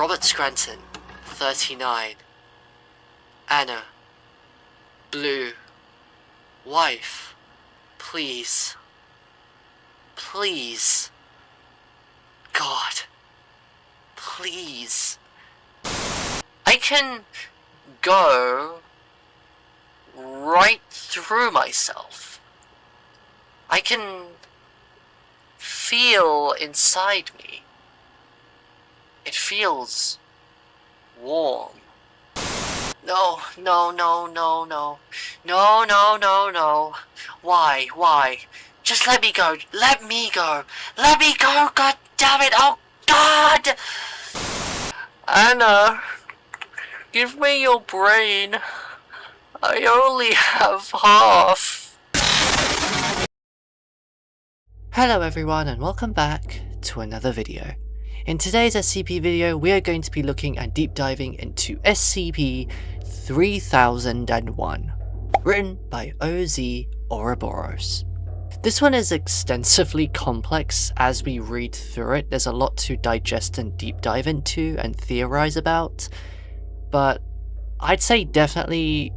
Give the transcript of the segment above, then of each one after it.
Robert Scranton, 39. Anna. Blue. Wife. Please. Please. God. Please. I can go right through myself. I can feel inside me. It feels warm. No, no, no, no, no. No, no, no, no. Why? Why? Just let me go. Let me go. Let me go. God damn it. Oh, God. Anna, give me your brain. I only have half. Hello everyone and welcome back to another video. In today's SCP video, we are going to be looking and deep diving into SCP-3001, written by O.Z. Ouroboros. This one is extensively complex. As we read through it, there's a lot to digest and deep dive into and theorize about, but I'd say definitely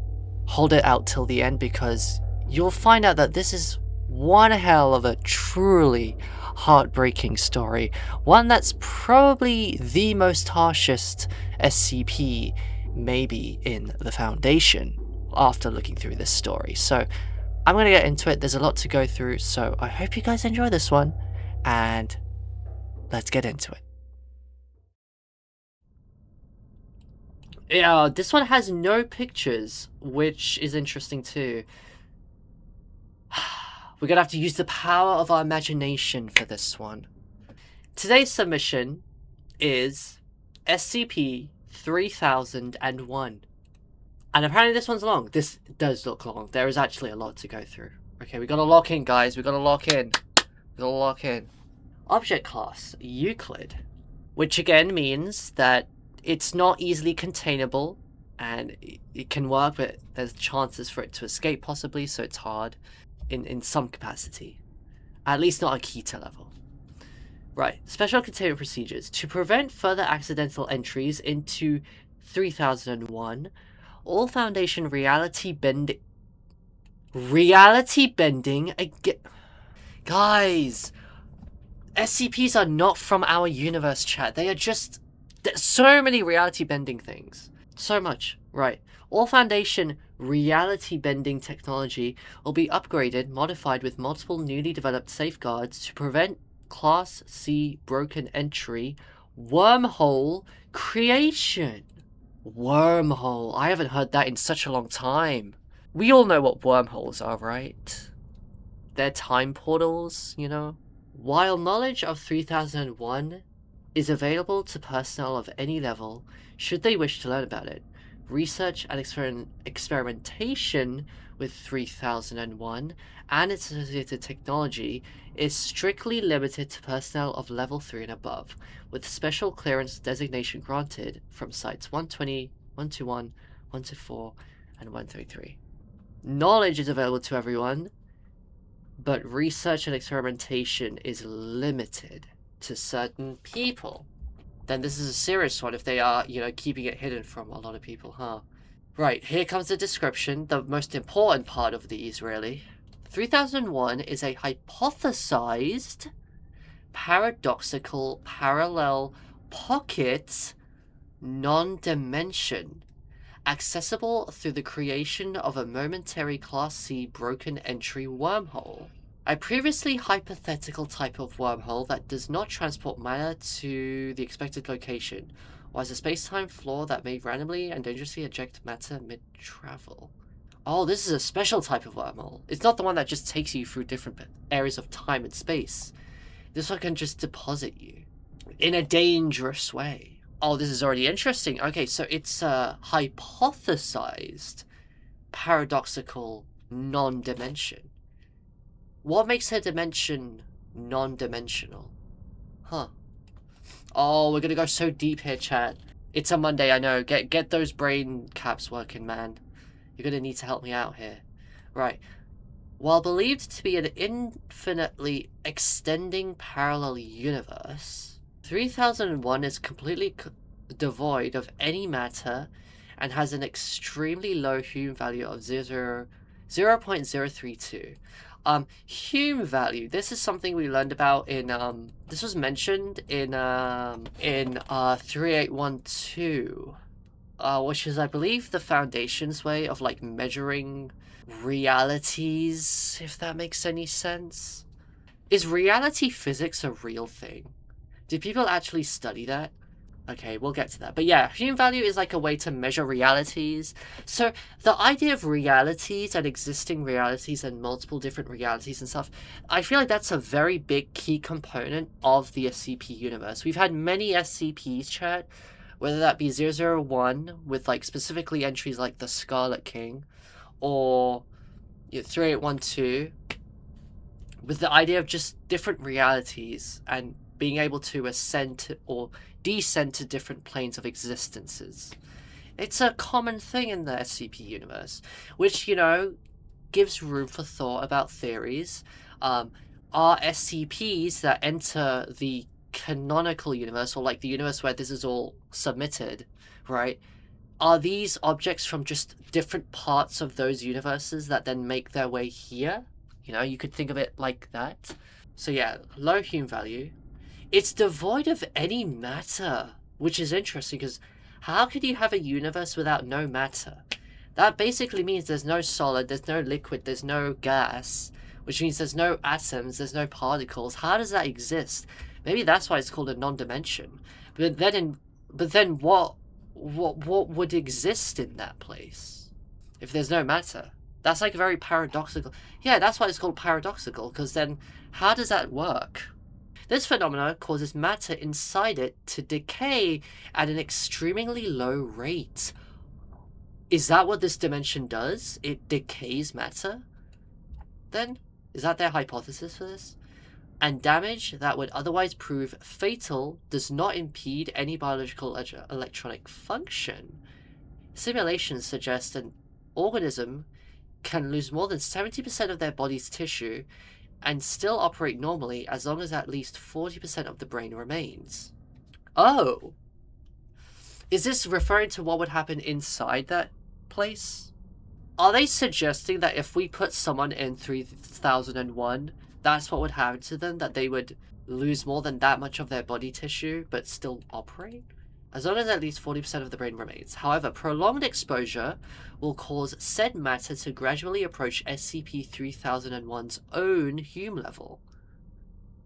hold it out till the end because you'll find out that this is one hell of a truly heartbreaking story, one that's probably the most harshest SCP maybe in the Foundation after looking through this story. So I'm going to get into it. There's a lot to go through, so I hope you guys enjoy this one, and let's get into it. Yeah, this one has no pictures, which is interesting too. We're gonna have to use the power of our imagination for this one. Today's submission is SCP-3001. And apparently this one's long. This does look long. There is actually a lot to go through. Okay, we gotta lock in, guys. We gotta lock in. We gotta lock in. Object class, Euclid. Which again means that it's not easily containable. And it can work, but there's chances for it to escape possibly, so it's hard. In some capacity. At least not a Keter level. Right, special containment procedures. To prevent further accidental entries into 3001, all Foundation reality bending again. Guys, SCPs are not from our universe, chat. They are just... There's so many reality bending things. So much. Right. All Foundation reality bending technology will be upgraded, modified with multiple newly developed safeguards to prevent Class C broken entry, wormhole creation. Wormhole. I haven't heard that in such a long time. We all know what wormholes are, right? They're time portals, you know? While knowledge of 3001 is available to personnel of any level, should they wish to learn about it, research and experimentation with 3001 and its associated technology is strictly limited to personnel of level 3 and above, with special clearance designation granted from Sites 120, 121, 124, and 133. Knowledge is available to everyone, but research and experimentation is limited to certain people. Then this is a serious one if they are, you know, keeping it hidden from a lot of people, huh? Right, here comes the description, the most important part of these, really. 3001 is a hypothesized paradoxical parallel pocket non-dimension, accessible through the creation of a momentary Class C broken entry wormhole. A previously hypothetical type of wormhole that does not transport matter to the expected location, or has a space-time flaw that may randomly and dangerously eject matter mid-travel. Oh, this is a special type of wormhole. It's not the one that just takes you through different areas of time and space. This one can just deposit you in a dangerous way. Oh, this is already interesting. Okay, so it's a hypothesized paradoxical non-dimension. What makes a dimension non-dimensional? Huh. Oh, we're gonna go so deep here, chat. It's a Monday, I know. Get those brain caps working, man. You're gonna need to help me out here. Right. While believed to be an infinitely extending parallel universe, 3001 is completely devoid of any matter and has an extremely low Hume value of 0.032. Hume value. This is something we learned about in this was mentioned in 3812, which is, I believe, the Foundation's way of like measuring realities, if that makes any sense. Is reality physics a real thing? Do people actually study that? Okay, we'll get to that. But yeah, Hume value is like a way to measure realities. So the idea of realities and existing realities and multiple different realities and stuff, I feel like that's a very big key component of the SCP universe. We've had many SCPs, chat, whether that be 001 with like specifically entries like the Scarlet King, or 3812 with the idea of just different realities and being able to ascend to, or descend to different planes of existences. It's a common thing in the SCP universe, which, gives room for thought about theories. Are SCPs that enter the canonical universe, or like the universe where this is all submitted, right? Are these objects from just different parts of those universes that then make their way here? You could think of it like that. So yeah, low Hume value. It's devoid of any matter, which is interesting because how could you have a universe without no matter? That basically means there's no solid, there's no liquid, there's no gas, which means there's no atoms, there's no particles. How does that exist? Maybe that's why it's called a non-dimension. But then what would exist in that place if there's no matter? That's like very paradoxical. Yeah, that's why it's called paradoxical, because then how does that work? This phenomena causes matter inside it to decay at an extremely low rate. Is that what this dimension does? It decays matter? Then? Is that their hypothesis for this? And damage that would otherwise prove fatal does not impede any biological electronic function. Simulations suggest an organism can lose more than 70% of their body's tissue and still operate normally as long as at least 40% of the brain remains. Oh! Is this referring to what would happen inside that place? Are they suggesting that if we put someone in 3001, that's what would happen to them? That they would lose more than that much of their body tissue but still operate? As long as at least 40% of the brain remains. However, prolonged exposure will cause said matter to gradually approach SCP-3001's own Hume level,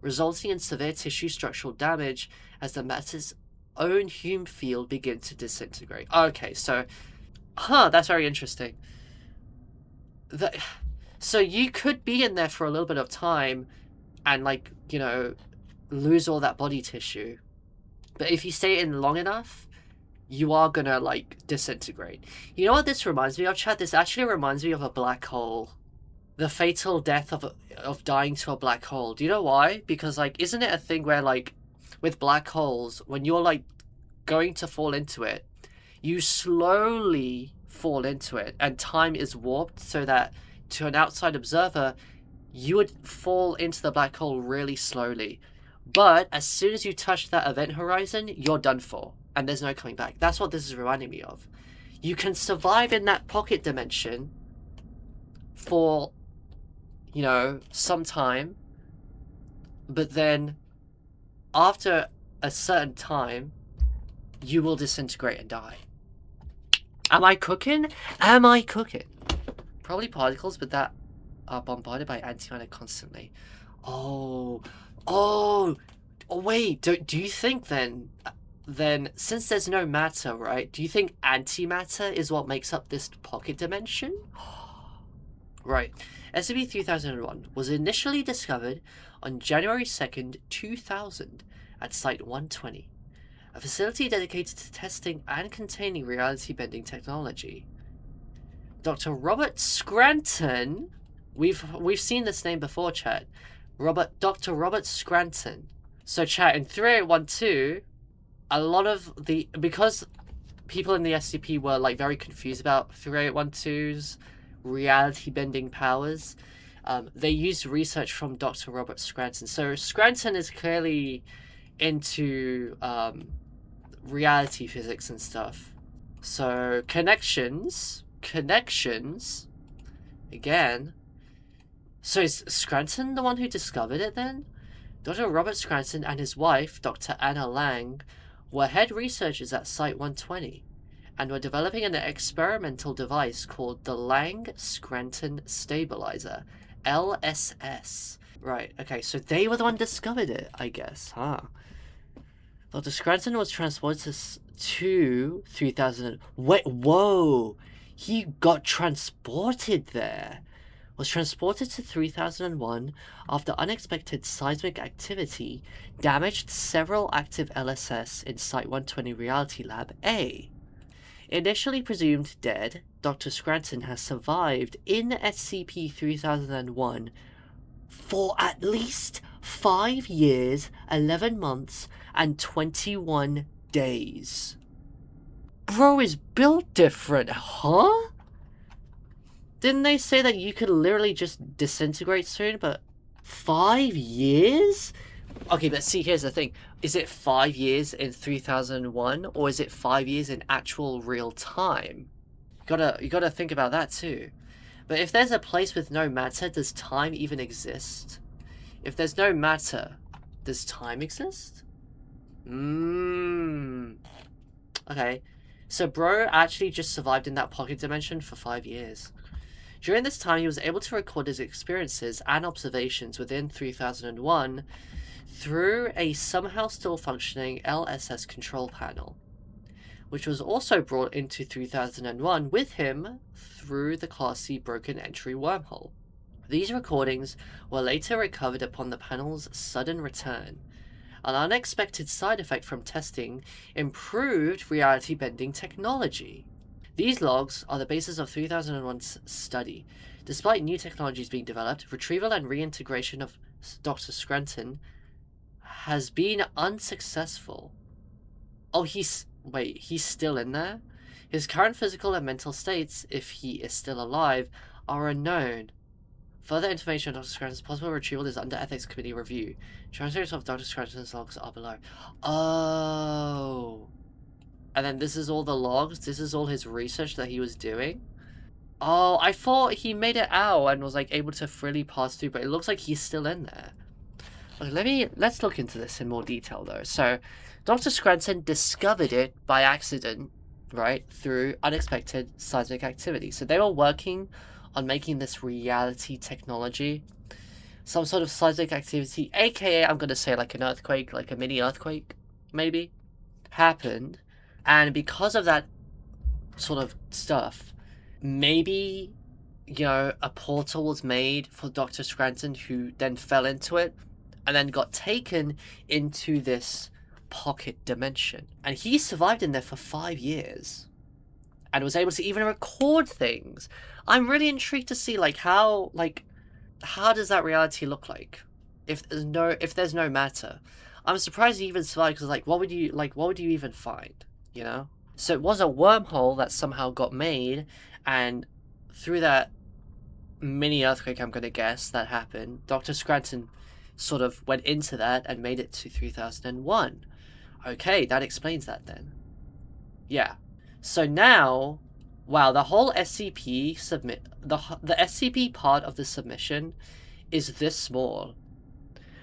resulting in severe tissue structural damage as the matter's own Hume field begins to disintegrate. Okay, so... that's very interesting. So you could be in there for a little bit of time and, lose all that body tissue. But if you stay in long enough, you are gonna, disintegrate. You know what this reminds me of, chat? This actually reminds me of a black hole. The fatal death of dying to a black hole. Do you know why? Because, isn't it a thing where, with black holes, when you're, going to fall into it, you slowly fall into it, and time is warped so that, to an outside observer, you would fall into the black hole really slowly. But as soon as you touch that event horizon, you're done for, and there's no coming back. That's what this is reminding me of. You can survive in that pocket dimension for, some time, but then after a certain time, you will disintegrate and die. Am I cooking? Am I cooking? Probably particles, but that are bombarded by antimatter constantly. Oh, wait, do you think then, since there's no matter, right, do you think antimatter is what makes up this pocket dimension? Right. SCP-3001 was initially discovered on January 2nd, 2000 at Site-120, a facility dedicated to testing and containing reality-bending technology. Dr. Robert Scranton, we've seen this name before, chat. Dr. Robert Scranton. So, chat, in 3812, a lot of because people in the SCP were, very confused about 3812's reality-bending powers, they used research from Dr. Robert Scranton. So, Scranton is clearly into reality physics and stuff. So, connections, again. So is Scranton the one who discovered it then? Dr. Robert Scranton and his wife, Dr. Anna Lang, were head researchers at Site-120 and were developing an experimental device called the Lang-Scranton Stabilizer, LSS. Right, okay, so they were the one who discovered it, I guess, huh? Dr. Scranton was transported to 3000... Wait, whoa! He got transported there! Was transported to 3001 after unexpected seismic activity damaged several active LSS in Site-120 Reality Lab A. Initially presumed dead, Dr. Scranton has survived in SCP-3001 for at least 5 years, 11 months, and 21 days. Bro is built different, huh? Didn't they say that you could literally just disintegrate soon, but 5 years? Okay, but see, here's the thing. Is it 5 years in 3001, or is it 5 years in actual real time? You gotta think about that too. But if there's a place with no matter, does time even exist? If there's no matter, does time exist? Okay. So bro actually just survived in that pocket dimension for 5 years. During this time, he was able to record his experiences and observations within 3001 through a somehow still functioning LSS control panel, which was also brought into 3001 with him through the Class C broken entry wormhole. These recordings were later recovered upon the panel's sudden return. An unexpected side effect from testing improved reality bending technology. These logs are the basis of 3001's study. Despite new technologies being developed, retrieval and reintegration of Dr. Scranton has been unsuccessful. Oh, he's still in there? His current physical and mental states, if he is still alive, are unknown. Further information on Dr. Scranton's possible retrieval is under Ethics Committee review. Transcripts of Dr. Scranton's logs are below. Oh. And then this is all the logs? This is all his research that he was doing? Oh, I thought he made it out and was like able to freely pass through, but it looks like he's still in there. Okay, let's look into this in more detail though. So, Dr. Scranton discovered it by accident, right, through unexpected seismic activity. So they were working on making this reality technology. Some sort of seismic activity, aka I'm gonna say like an earthquake, like a mini earthquake, maybe, happened. And because of that sort of stuff, maybe, you know, a portal was made for Dr. Scranton, who then fell into it and then got taken into this pocket dimension. And he survived in there for 5 years and was able to even record things. I'm really intrigued to see how does that reality look like if there's no matter. I'm surprised he even survived, because what would you even find? You know? So it was a wormhole that somehow got made, and through that mini earthquake, I'm gonna guess, that happened, Dr. Scranton sort of went into that and made it to 3001. Okay, that explains that then. Yeah. So now, wow, the whole SCP the SCP part of the submission is this small.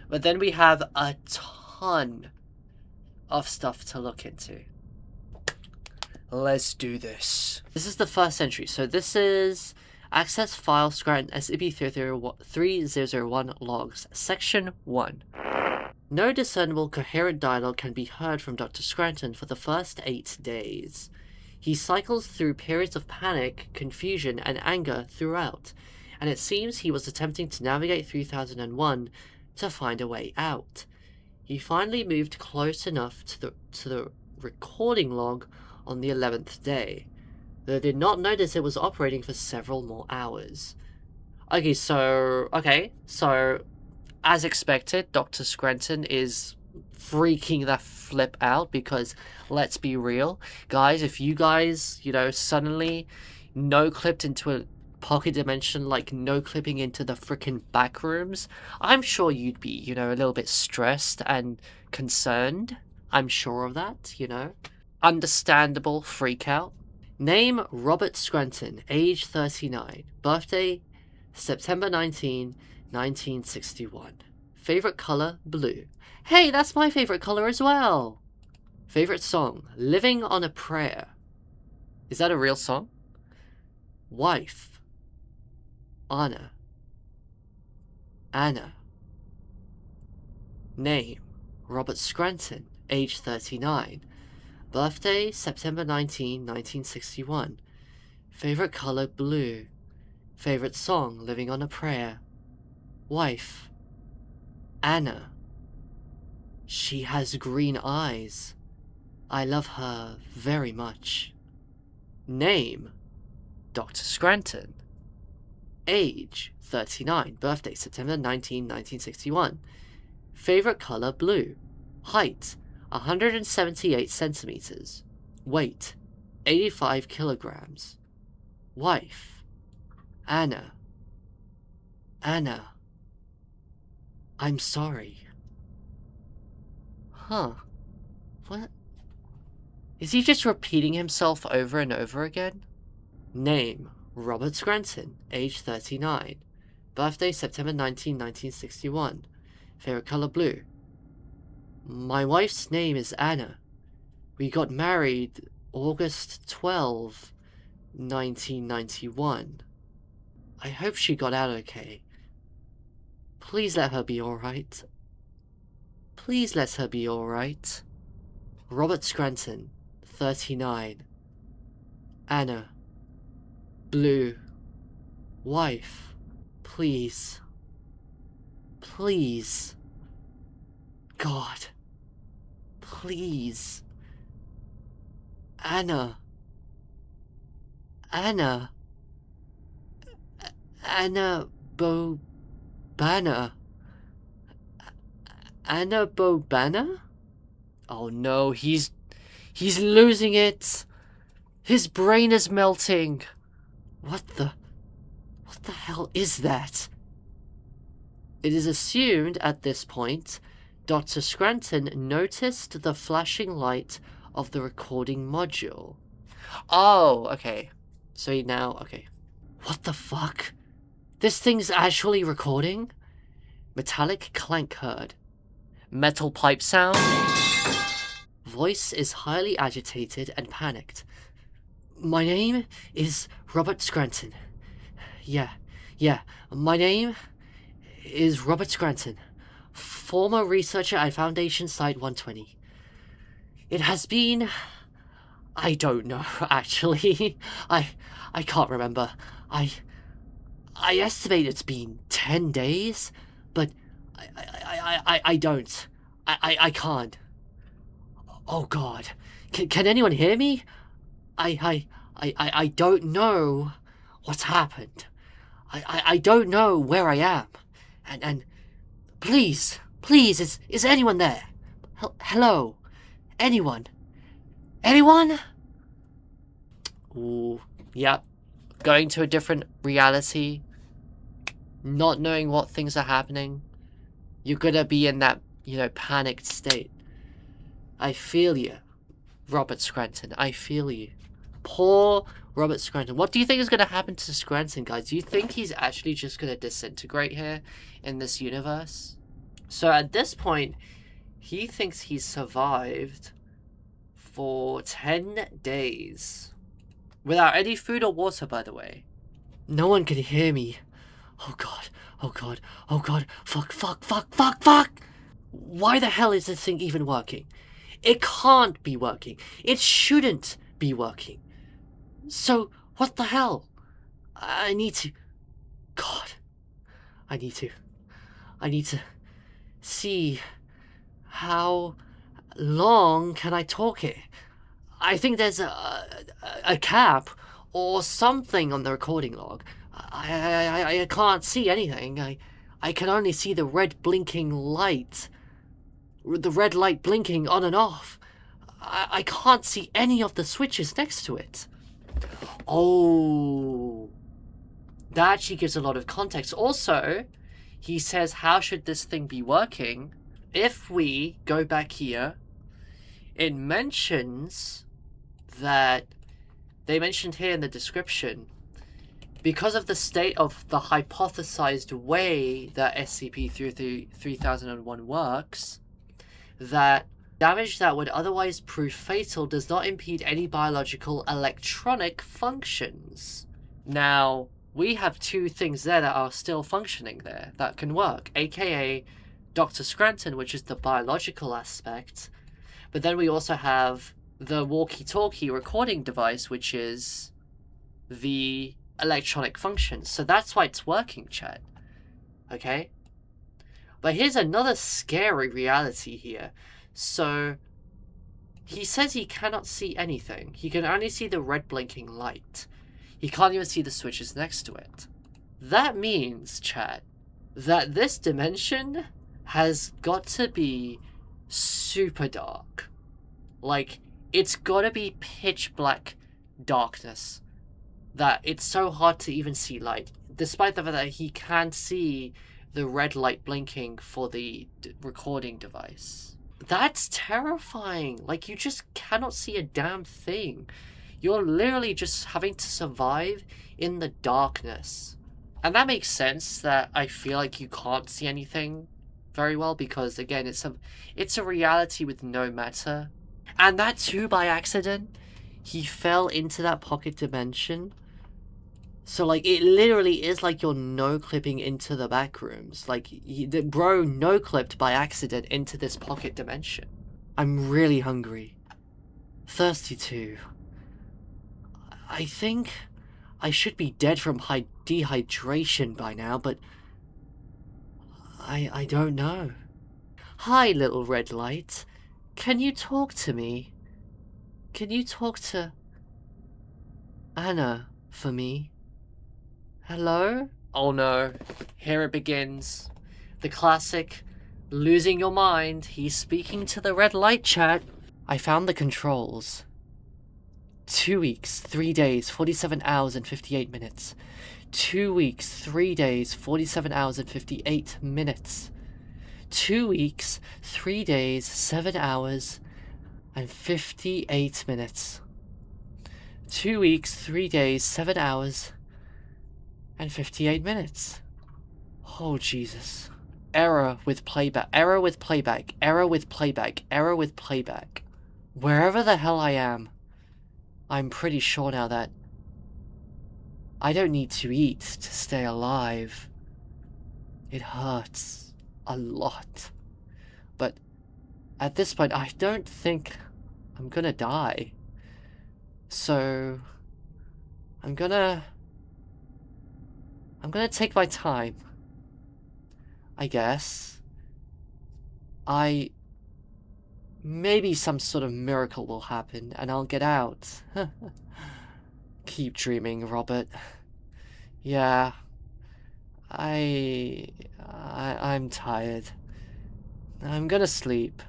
But then we have a ton of stuff to look into. Let's do this. This is the first entry. So this is Access File Scranton SCP-3001 Logs, Section 1. No discernible coherent dialogue can be heard from Dr. Scranton for the first 8 days. He cycles through periods of panic, confusion, and anger throughout, and it seems he was attempting to navigate 3001 to find a way out. He finally moved close enough to the recording log on the 11th day, though did not notice it was operating for several more hours. Okay, so as expected, Dr. Scranton is freaking the flip out, because let's be real, guys, if you guys, suddenly no-clipped into a pocket dimension, like no-clipping into the freaking back rooms, I'm sure you'd be, a little bit stressed and concerned. I'm sure of that, you know. Understandable freak out. Name Robert Scranton, age 39. Birthday September 19, 1961. Favorite color blue. Hey, that's my favorite color as well. Favorite song Living on a Prayer. Is that a real song? Wife Anna. Anna. Name Robert Scranton, age 39. Birthday September 19, 1961. Favorite color blue. Favorite song Living on a Prayer. Wife Anna. She has green eyes. I love her very much. Name Dr Scranton. Age 39. Birthday September 19, 1961. Favorite color blue. Height 178 centimeters. Weight 85 kilograms. Wife Anna. Anna. I'm sorry. Huh. What? Is he just repeating himself over and over again? Name Robert Scranton, age 39. Birthday September 19, 1961. Favorite color blue. My wife's name is Anna. We got married August 12, 1991. I hope she got out okay. Please let her be alright. Please let her be alright. Robert Scranton, 39. Anna. Blue. Wife. Please. Please. God. Please. Anna. Anna. Anna Bobana. Anna Bobana? Oh no, he's losing it. His brain is melting. What the hell is that? It is assumed at this point, Dr. Scranton noticed the flashing light of the recording module. Oh, okay. So he now, okay. What the fuck? This thing's actually recording? Metallic clank heard. Metal pipe sound. Voice is highly agitated and panicked. My name is Robert Scranton. Yeah. My name is Robert Scranton, former researcher at Foundation Site 120. It has been... I don't know, actually. I can't remember. I estimate it's been 10 days, but I don't. I can't. Oh God. Can anyone hear me? I don't know what's happened. I don't know where I am. And please, is anyone there? Hello? Anyone? Anyone? Ooh, yep. Going to a different reality. Not knowing what things are happening. You're gonna be in that, panicked state. I feel you, Robert Scranton. I feel you. Poor Robert Scranton. What do you think is going to happen to Scranton, guys? Do you think he's actually just going to disintegrate here in this universe? So at this point, he thinks he's survived for 10 days. Without any food or water, by the way. No one can hear me. Oh God. Oh God. Oh God. Fuck. Why the hell is this thing even working? It can't be working. It shouldn't be working. So, what the hell? I need to... God. I need to see how long can I talk it. I think there's a cap or something on the recording log. I can't see anything. I can only see the red blinking light. The red light blinking on and off. I can't see any of the switches next to it. Oh. That actually gives a lot of context. Also, he says, how should this thing be working? If we go back here it mentions that, they mentioned here in the description, because of the state of the hypothesized way that SCP-3001 works, that damage that would otherwise prove fatal does not impede any biological electronic functions. Now, we have two things there that are still functioning there, that can work, aka Dr. Scranton, which is the biological aspect, but then we also have the walkie-talkie recording device, which is the electronic function. So that's why it's working, chat. Okay? But here's another scary reality here. So, he says he cannot see anything. He can only see the red blinking light. He can't even see the switches next to it. That means, chat, that this dimension has got to be super dark. Like, it's gotta be pitch black darkness. That it's so hard to even see light. Despite the fact that he can't see the red light blinking for the recording device. That's terrifying. Like, you just cannot see a damn thing. You're literally just having to survive in the darkness. And that makes sense that I feel like you can't see anything very well because, again, it's a reality with no matter. And that too by accident. He fell into that pocket dimension. So, like, it literally is like you're no-clipping into the back rooms. Like, the bro no-clipped by accident into this pocket dimension. I'm really hungry. Thirsty too. I think I should be dead from dehydration by now, but I don't know. Hi, little red light. Can you talk to me? Can you talk to Anna for me? Hello? Oh no, here it begins. The classic, losing your mind, he's speaking to the red light, chat. I found the controls. 2 weeks, 3 days, 47 hours and 58 minutes. 2 weeks, 3 days, 47 hours and 58 minutes. 2 weeks, 3 days, 7 hours and 58 minutes. 2 weeks, 3 days, 7 hours and 58 minutes. Oh, Jesus. Error with playback. Error with playback. Error with playback. Error with playback. Wherever the hell I am, I'm pretty sure now that I don't need to eat to stay alive. It hurts a lot. But at this point, I don't think I'm gonna die. So I'm gonna take my time. I guess. Maybe some sort of miracle will happen and I'll get out. Keep dreaming, Robert. Yeah. I'm tired. I'm gonna sleep.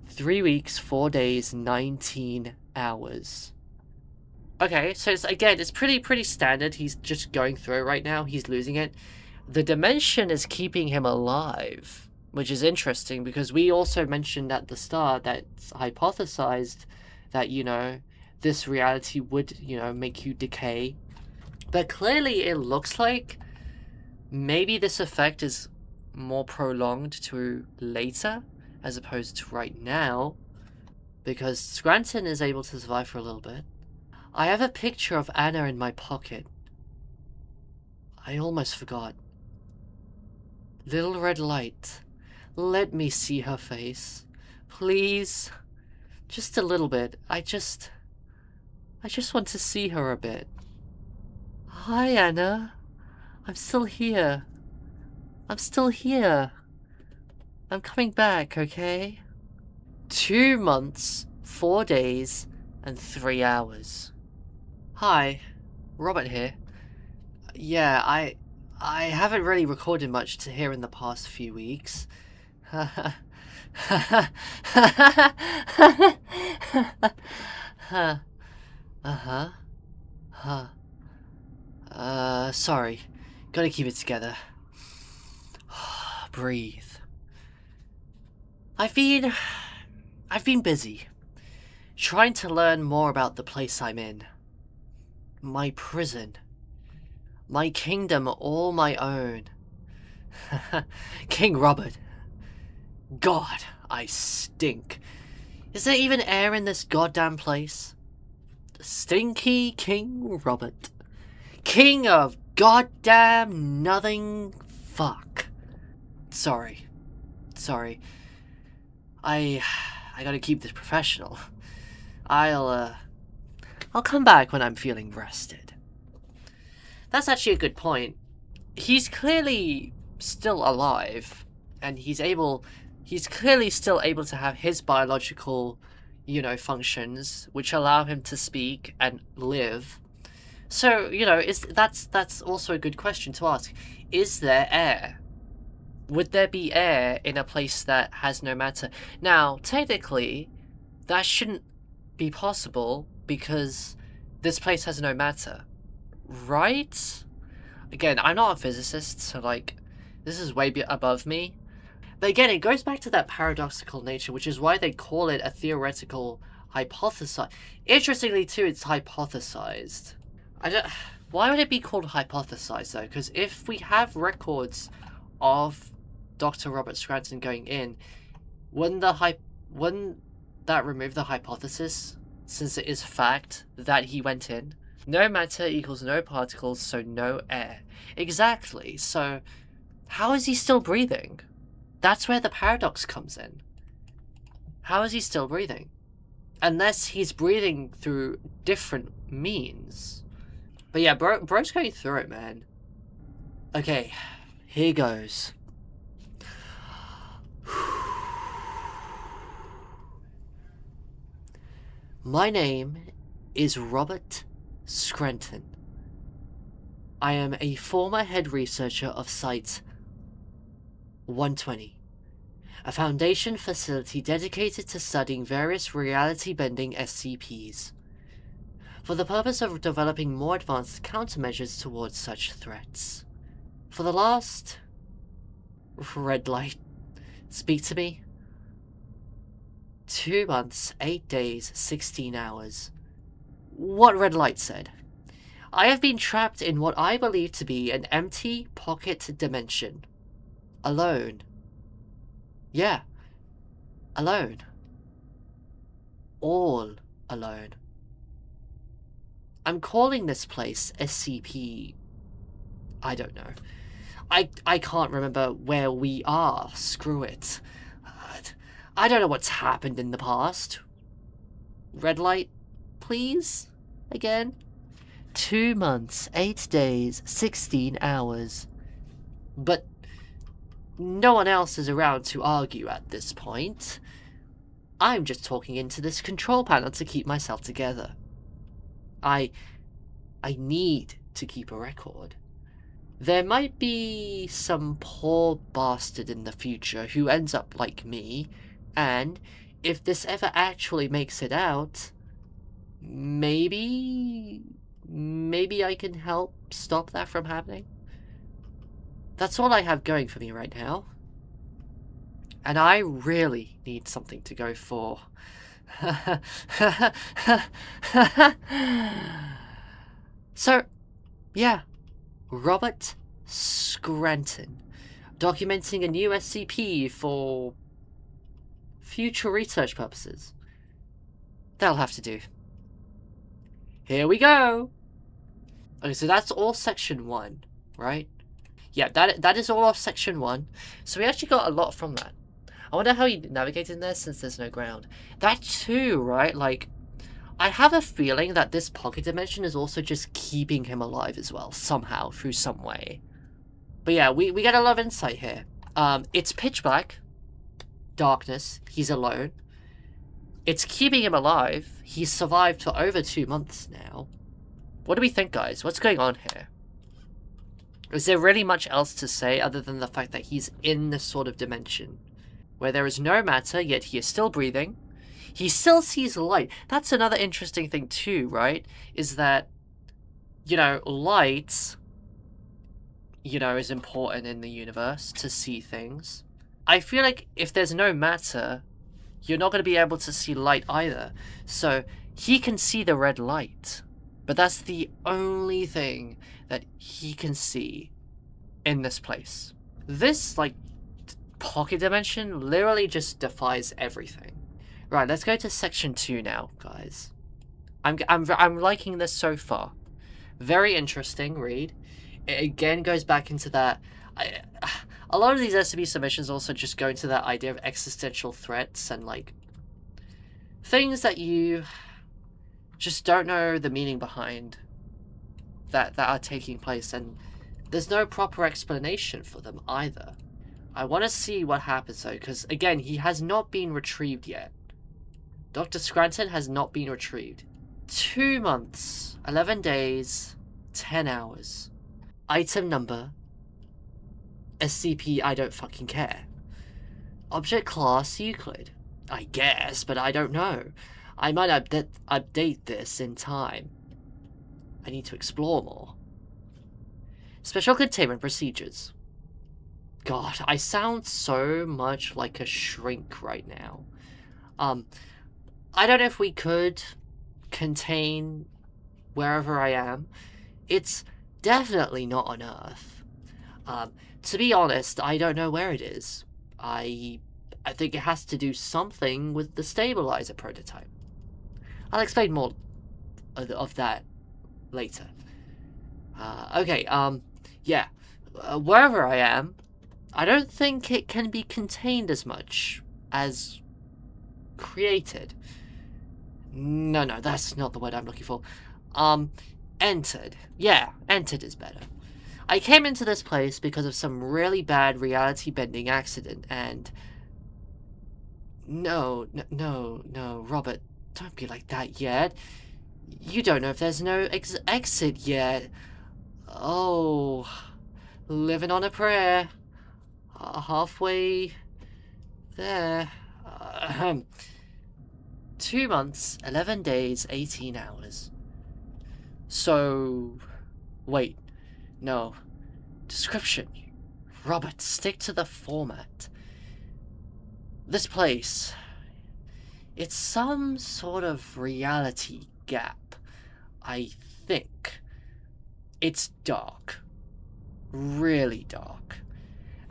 3 weeks, 4 days, 19 hours. Okay, so it's pretty standard. He's just going through it right now. He's losing it. The dimension is keeping him alive, which is interesting because we also mentioned at the start that it's hypothesized that, you know, this reality would, you know, make you decay. But clearly it looks like maybe this effect is more prolonged to later as opposed to right now, because Scranton is able to survive for a little bit. I have a picture of Anna in my pocket. I almost forgot. Little red light. Let me see her face. Please. Just a little bit. I just want to see her a bit. Hi, Anna. I'm still here. I'm still here. I'm coming back, okay? 2 months, 4 days, and 3 hours. Hi, Robert here. Yeah, I haven't really recorded much to here in the past few weeks. Uh-huh. Sorry. Gotta keep it together. Breathe. I've I've been busy, trying to learn more about the place I'm in. My prison. My kingdom all my own. King Robert. God, I stink. Is there even air in this goddamn place? Stinky King Robert. King of goddamn nothing fuck. Sorry. I gotta keep this professional. I'll come back when I'm feeling rested. That's actually a good point. He's clearly still alive, and he's clearly still able to have his biological, functions, which allow him to speak and live. So, that's also a good question to ask. Is there air? Would there be air in a place that has no matter? Now, technically, that shouldn't be possible because this place has no matter, right? Again, I'm not a physicist, so, this is way above me. But again, it goes back to that paradoxical nature, which is why they call it a theoretical hypothesis. Interestingly, too, it's hypothesized. Why would it be called hypothesized, though? Because if we have records of Dr. Robert Scranton going in, wouldn't that remove the hypothesis, since it is fact that he went in? No matter equals no particles, so no air. Exactly, so how is he still breathing? That's where the paradox comes in. How is he still breathing? Unless he's breathing through different means. But yeah, bro's going through it, man. Okay, here goes. My name is Robert Scranton. I am a former head researcher of Site 120, a Foundation facility dedicated to studying various reality-bending SCPs, for the purpose of developing more advanced countermeasures towards such threats. For the last... red light, speak to me. 2 months, 8 days, 16 hours. What red light said. I have been trapped in what I believe to be an empty pocket dimension. Alone. Yeah. Alone. All alone. I'm calling this place SCP... I don't know. I can't remember where we are. Screw it. I don't know what's happened in the past. Red light, please? Again? 2 months, 8 days, 16 hours. But no one else is around to argue at this point. I'm just talking into this control panel to keep myself together. I need to keep a record. There might be some poor bastard in the future who ends up like me, and if this ever actually makes it out, maybe I can help stop that from happening. That's all I have going for me right now. And I really need something to go for. So, yeah. Robert Scranton, documenting a new SCP for future research purposes. That'll have to do. Here we go! Okay, so that's all section 1, right? Yeah, that is all of section 1. So we actually got a lot from that. I wonder how he navigated in there since there's no ground. That too, right? I have a feeling that this pocket dimension is also just keeping him alive as well, somehow, through some way. But yeah, we get a lot of insight here. It's pitch black. Darkness. He's alone. It's keeping him alive. He's survived for over 2 months now. What do we think, guys? What's going on here? Is there really much else to say other than the fact that he's in this sort of dimension, where there is no matter, yet he is still breathing? He still sees light. That's another interesting thing too, right? Is that, light, is important in the universe to see things. I feel like if there's no matter, you're not going to be able to see light either. So he can see the red light, but that's the only thing that he can see in this place. This, like, pocket dimension literally just defies everything. Right, let's go to section 2 now, guys. I'm liking this so far. Very interesting read. It again goes back into that... a lot of these SCP submissions also just go into that idea of existential threats and, like, things that you just don't know the meaning behind that are taking place, and there's no proper explanation for them either. I want to see what happens though, because again, he has not been retrieved yet. Dr. Scranton has not been retrieved. 2 months, 11 days, 10 hours. Item number, SCP I don't fucking care. Object class Euclid. I guess, but I don't know. I might update this in time. I need to explore more. Special containment procedures. God, I sound so much like a shrink right now. I don't know if we could contain wherever I am. It's definitely not on Earth. To be honest, I don't know where it is. I think it has to do something with the stabilizer prototype. I'll explain more of that later. Okay, yeah. Wherever I am, I don't think it can be contained as much as created. No, that's not the word I'm looking for. Entered. Yeah, entered is better. I came into this place because of some really bad reality-bending accident, and... No, Robert, don't be like that yet. You don't know if there's no exit yet. Oh, living on a prayer. Halfway there. 2 months, 11 days, 18 hours. So, wait, no. Description. Robert, stick to the format. This place, it's some sort of reality gap, I think. It's dark. Really dark.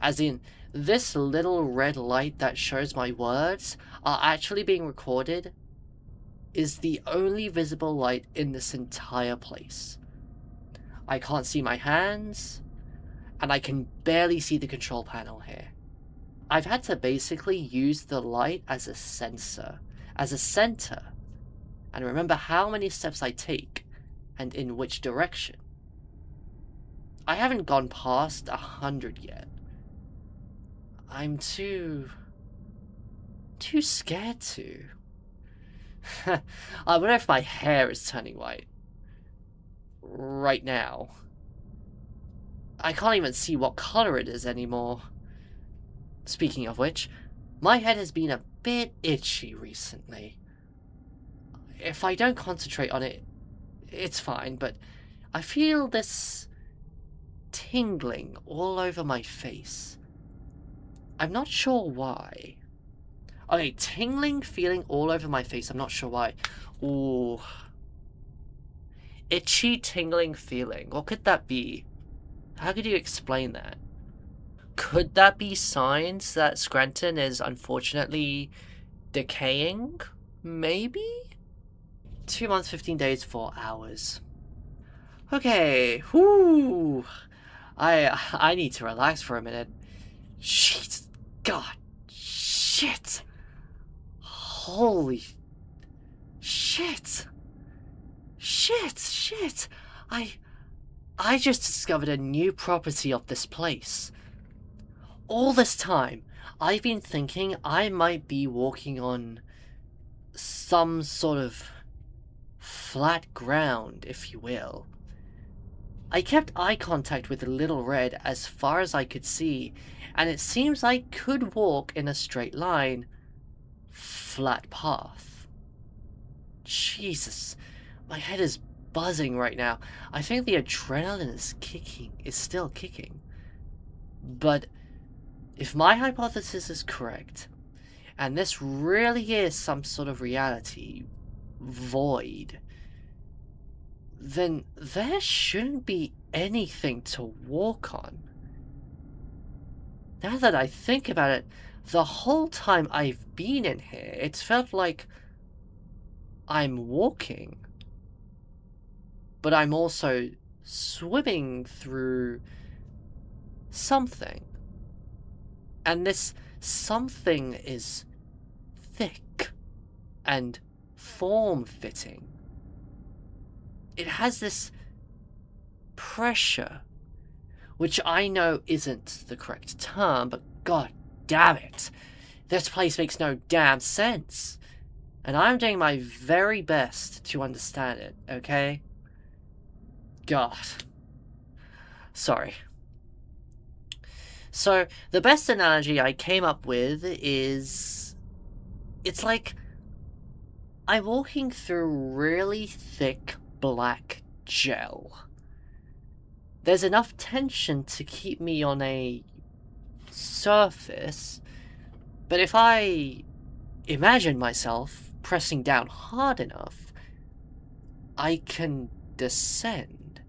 As in, this little red light that shows my words are actually being recorded is the only visible light in this entire place. I can't see my hands, and I can barely see the control panel here. I've had to basically use the light as a sensor, as a center, and remember how many steps I take, and in which direction. I haven't gone past 100 yet. I'm too scared to. I wonder if my hair is turning white. Right now. I can't even see what color it is anymore. Speaking of which, my head has been a bit itchy recently. If I don't concentrate on it, it's fine, but I feel this tingling all over my face. I'm not sure why. Okay, tingling feeling all over my face, I'm not sure why. Ooh. Itchy tingling feeling, what could that be? How could you explain that? Could that be signs that Scranton is unfortunately decaying? Maybe? 2 months, 15 days, 4 hours. Okay, whoo! I need to relax for a minute. Jeez, God, shit! Holy shit! Shit! I just discovered a new property of this place. All this time, I've been thinking I might be walking on some sort of flat ground, if you will. I kept eye contact with the little red as far as I could see, and it seems I could walk in a straight line, flat path. Jesus, my head is buzzing right now. I think the adrenaline is still kicking. But if my hypothesis is correct, and this really is some sort of reality void, then there shouldn't be anything to walk on. Now that I think about it, the whole time I've been in here, it's felt like I'm walking, but I'm also swimming through something. And this something is thick and form-fitting. It has this pressure, which I know isn't the correct term, but god damn it, this place makes no damn sense. And I'm doing my very best to understand it, okay? God. Sorry. So, the best analogy I came up with is... it's like I'm walking through really thick black gel. There's enough tension to keep me on a surface, but if I imagine myself pressing down hard enough, I can descend.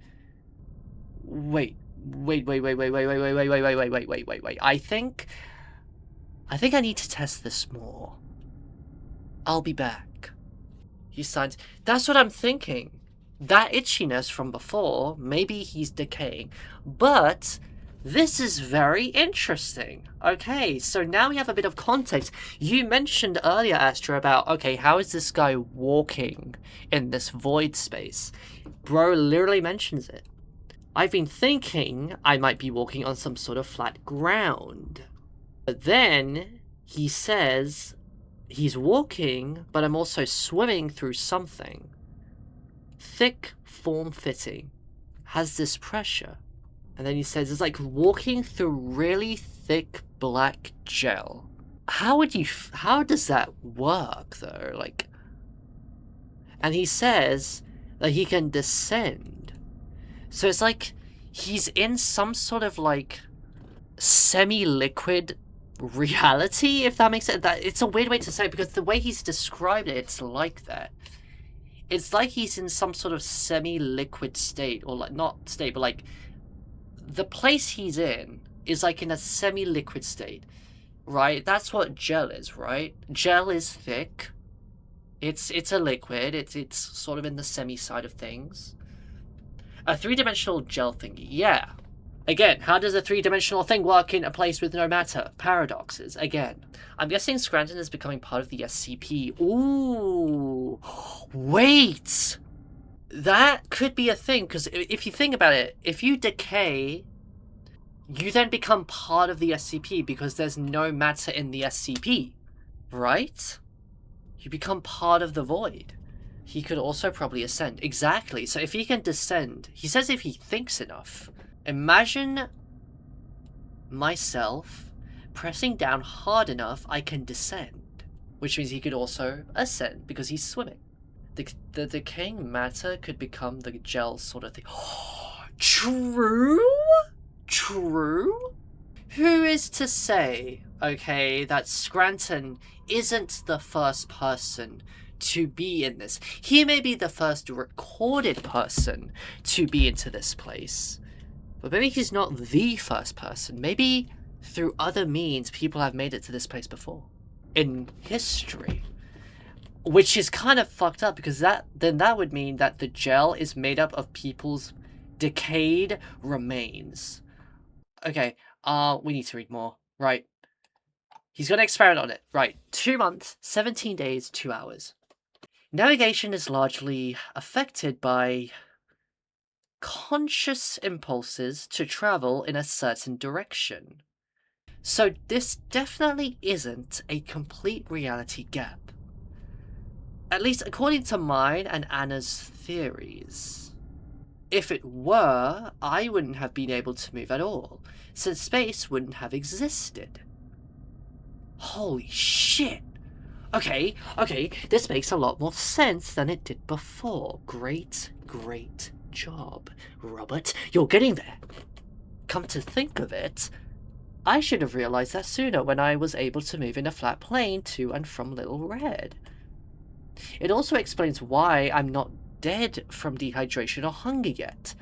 Wait. I think I need to test this more. I'll be back. He signs. That's what I'm thinking. That itchiness from before, maybe he's decaying. But this is very interesting. Okay, so now we have a bit of context. You mentioned earlier, Astra, about, okay, how is this guy walking in this void space? Bro literally mentions it. I've been thinking I might be walking on some sort of flat ground. But then he says he's walking, but I'm also swimming through something. Thick, form-fitting, has this pressure. And then he says it's like walking through really thick black gel. How does that work though? Like, and he says that he can descend. So it's like he's in some sort of like semi-liquid reality, if that makes sense. That it's a weird way to say it, because the way he's described it, it's like that. It's like he's in some sort of semi-liquid state, or like not state, but like the place he's in is like in a semi-liquid state, right? That's what gel is, right? Gel is thick. It's a liquid. It's sort of in the semi side of things. A three-dimensional gel thingy, yeah. Again, how does a three-dimensional thing work in a place with no matter? Paradoxes, again. I'm guessing Scranton is becoming part of the SCP. Ooh, wait! That could be a thing, because if you think about it, if you decay, you then become part of the SCP because there's no matter in the SCP, right? You become part of the void. He could also probably ascend. Exactly. So if he can descend, he says if he thinks enough. Imagine myself pressing down hard enough, I can descend. Which means he could also ascend because he's swimming. The decaying matter could become the gel sort of thing. True? True? Who is to say, okay, that Scranton isn't the first person to be in this? He may be the first recorded person to be into this place, but maybe he's not the first person. Maybe through other means people have made it to this place before in history, which is kind of fucked up, because that would mean that the gel is made up of people's decayed remains. Okay, we need to read more. Right. He's got an experiment on it. Right. 2 months, 17 days, 2 hours. Navigation is largely affected by conscious impulses to travel in a certain direction. So this definitely isn't a complete reality gap. At least according to mine and Anna's theories. If it were, I wouldn't have been able to move at all, since space wouldn't have existed. Holy shit! Okay, this makes a lot more sense than it did before. Great job, Robert. You're getting there. Come to think of it, I should have realized that sooner when I was able to move in a flat plane to and from Little Red. It also explains why I'm not dead from dehydration or hunger yet.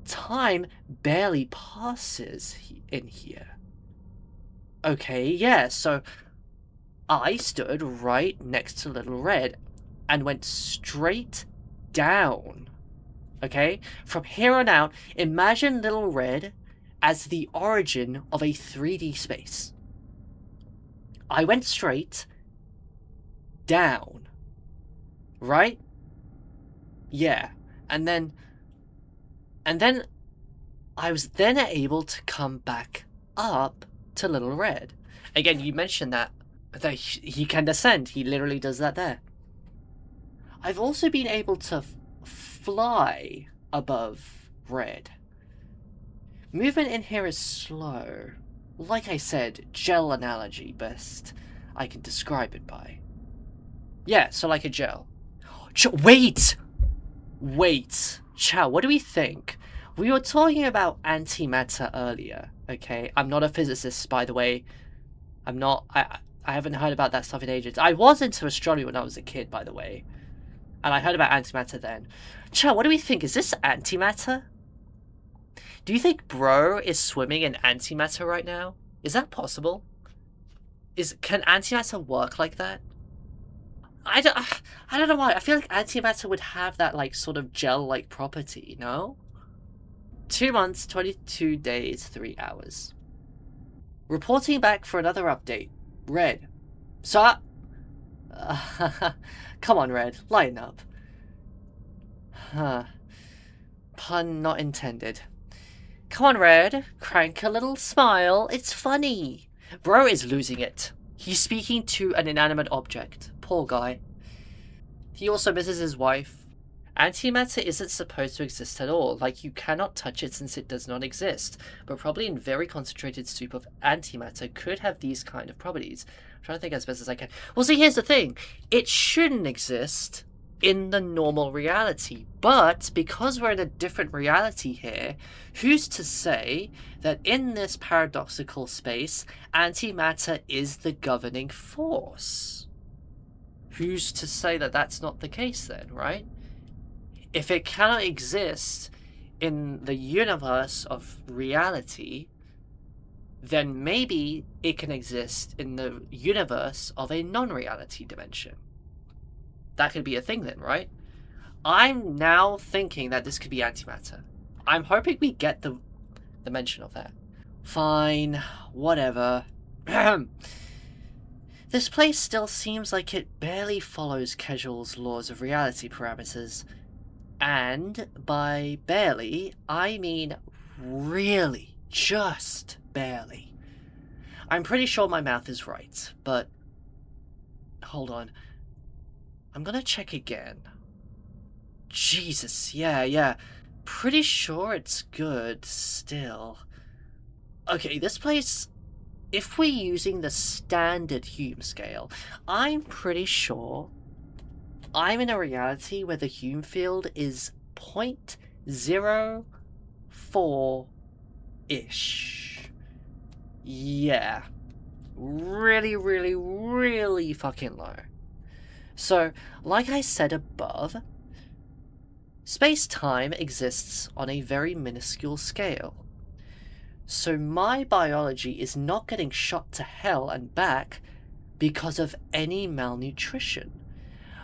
Time barely passes in here. Okay, yeah, so I stood right next to Little Red and went straight down. Okay? From here on out, imagine Little Red as the origin of a 3D space. I went straight down. Right? Yeah. And then I was then able to come back up to Little Red. Again, you mentioned that he can descend. He literally does that there. I've also been able to fly above Red. Movement in here is slow. Like I said, gel analogy best I can describe it by. Yeah, so like a gel. Wait! Chow, what do we think? We were talking about antimatter earlier, okay? I'm not a physicist, by the way. I haven't heard about that stuff in ages. I was into astronomy when I was a kid, by the way. And I heard about antimatter then. Chow, what do we think? Is this antimatter? Do you think Bro is swimming in antimatter right now? Is that possible? Can antimatter work like that? I don't know why. I feel like antimatter would have that, like, sort of gel-like property, no? 2 months, 22 days, 3 hours. Reporting back for another update. Red. So... come on, Red. Lighten up. Pun not intended. Come on, Red. Crank a little smile. It's funny. Bro is losing it. He's speaking to an inanimate object. Poor guy. He also misses his wife. Antimatter isn't supposed to exist at all, like you cannot touch it since it does not exist, but probably in very concentrated soup of antimatter could have these kind of properties. I'm trying to think as best as I can. Well, see, here's the thing. It shouldn't exist in the normal reality, but because we're in a different reality here, who's to say that in this paradoxical space, antimatter is the governing force? Who's to say that that's not the case then, right? If it cannot exist in the universe of reality, then maybe it can exist in the universe of a non-reality dimension. That could be a thing then, right? I'm now thinking that this could be antimatter. I'm hoping we get the mention of that. Fine, whatever. This place still seems like it barely follows Casual's laws of reality parameters. And by barely, I mean really, just barely. I'm pretty sure my math is right, but... hold on. I'm gonna check again. Jesus, yeah. Pretty sure it's good, still. Okay, this place... if we're using the standard Hume scale, I'm pretty sure I'm in a reality where the Hume field is 0.04-ish. Yeah. Really fucking low. So, like I said above, space-time exists on a very minuscule scale. So my biology is not getting shot to hell and back because of any malnutrition.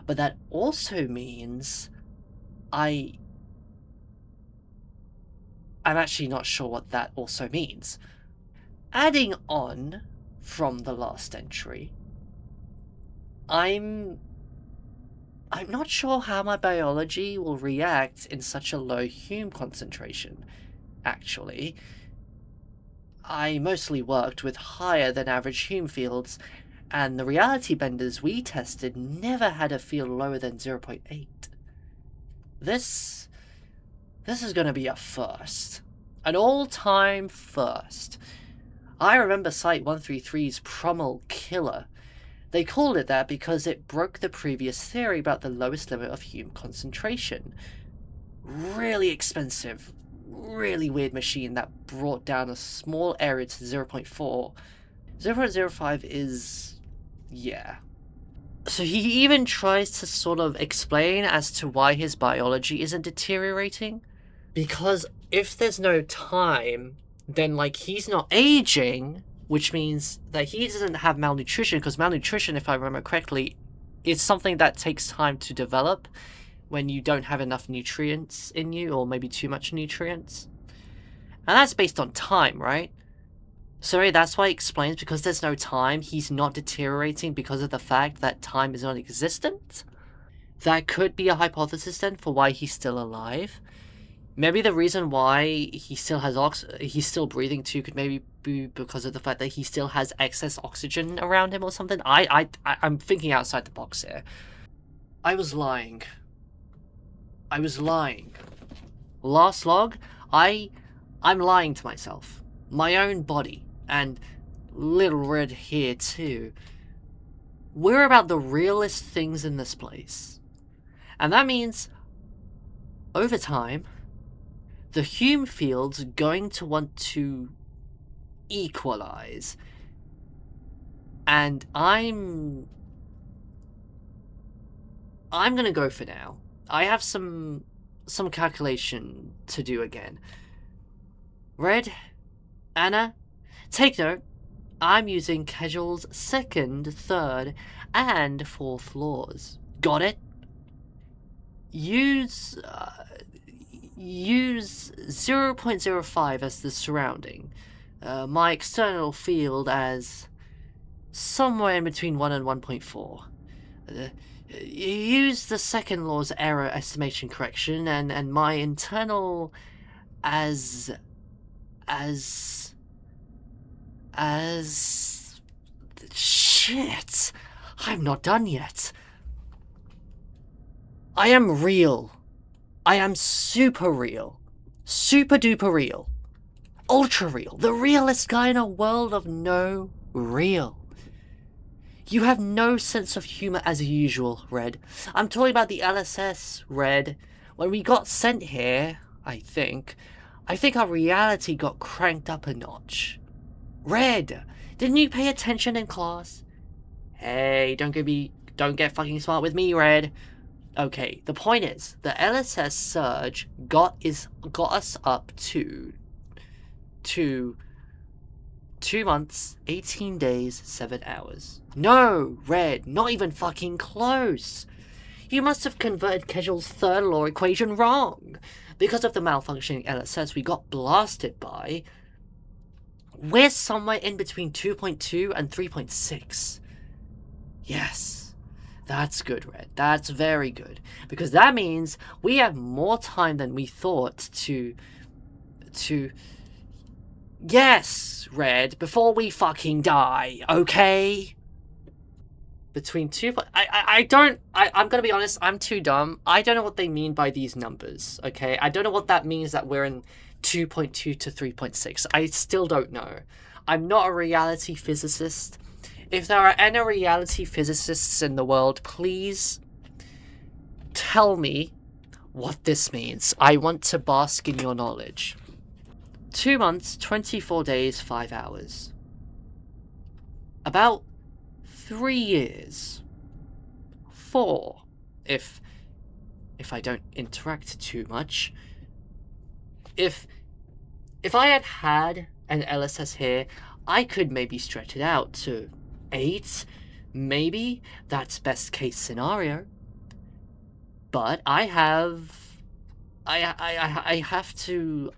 But that also means I'm actually not sure what that also means. Adding on from the last entry, I'm not sure how my biology will react in such a low Hume concentration, actually. I mostly worked with higher than average Hume fields, and the reality benders we tested never had a field lower than 0.8. This is going to be a first. An all-time first. I remember Site-133's Prommel Killer. They called it that because it broke the previous theory about the lowest limit of Hume concentration. Really expensive. really weird machine that brought down a small area to 0.4. 0.05 is... yeah. So he even tries to sort of explain as to why his biology isn't deteriorating. Because if there's no time, then, like, he's not aging, which means that he doesn't have malnutrition, because malnutrition, if I remember correctly, is something that takes time to develop when you don't have enough nutrients in you, or maybe too much nutrients. And that's based on time, right? So that's why it explains, because there's no time, he's not deteriorating because of the fact that time is non-existent? That could be a hypothesis then for why he's still alive. Maybe the reason why he still has he's still breathing too could maybe be because of the fact that he still has excess oxygen around him or something. I'm thinking outside the box here. I was lying. Last log, I'm lying to myself. My own body, and little Red here too. We're about the realest things in this place. And that means, over time, the Hume field's going to want to equalize. And I'm gonna go for now. I have some calculation to do again. Red, Anna, take note. I'm using Casual's second, third, and fourth laws. Got it? Use 0.05 as the surrounding. My external field as somewhere in between 1 and 1.4. Use the second law's error estimation correction, and my internal as shit. I'm not done yet. I am real. I am super real. Super duper real. Ultra real. The realest guy in a world of no real. You have no sense of humor as usual, Red. I'm talking about the LSS, Red. When we got sent here, I think our reality got cranked up a notch. Red, didn't you pay attention in class? Hey, don't get fucking smart with me, Red. Okay, the point is, the LSS surge got us up to 2 months, 18 days, 7 hours. No, Red, not even fucking close. You must have converted Casual's third law equation wrong. Because of the malfunctioning LSS we got blasted by, we're somewhere in between 2.2 and 3.6. Yes, that's good, Red. That's very good. Because that means we have more time than we thought to... Yes, Red, before we fucking die, okay? Between 2... I'm gonna be honest, I'm too dumb. I don't know what they mean by these numbers, okay? I don't know what that means that we're in 2.2 to 3.6. I still don't know. I'm not a reality physicist. If there are any reality physicists in the world, please tell me what this means. I want to bask in your knowledge. 2 months, 24 days, 5 hours. About 3 years. 4, if I don't interact too much. If I had an LSS here, I could maybe stretch it out to 8, maybe. That's best case scenario. But I have to...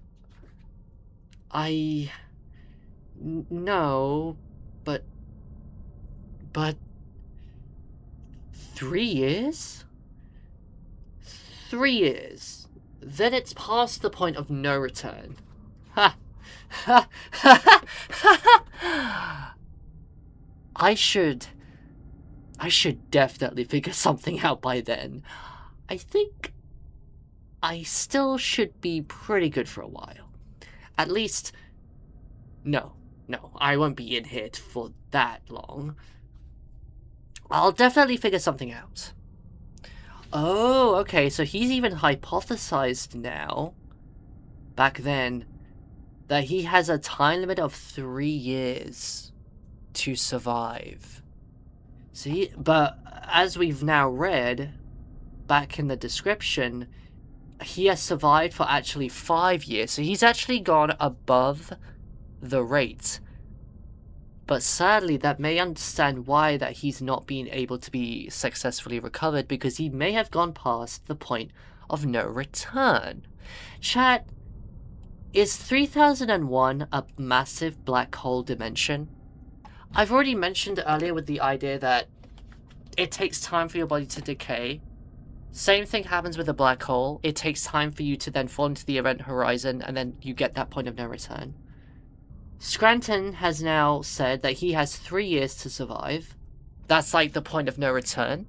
No, but 3 years? 3 years. Then it's past the point of no return. Ha! Ha! I should definitely figure something out by then. I think I still should be pretty good for a while. At least... No, I won't be in here for that long. I'll definitely figure something out. Oh, okay, so he's even hypothesized now back then that he has a time limit of 3 years to survive. See, but as we've now read back in the description, he has survived for actually 5 years, so he's actually gone above the rate. But sadly, that may understand why that he's not been able to be successfully recovered, because he may have gone past the point of no return. Chat, is 3001 a massive black hole dimension? I've already mentioned earlier with the idea that it takes time for your body to decay. Same thing happens with a black hole. It takes time for you to then fall into the event horizon, and then you get that point of no return. Scranton has now said that he has 3 years to survive. That's like the point of no return.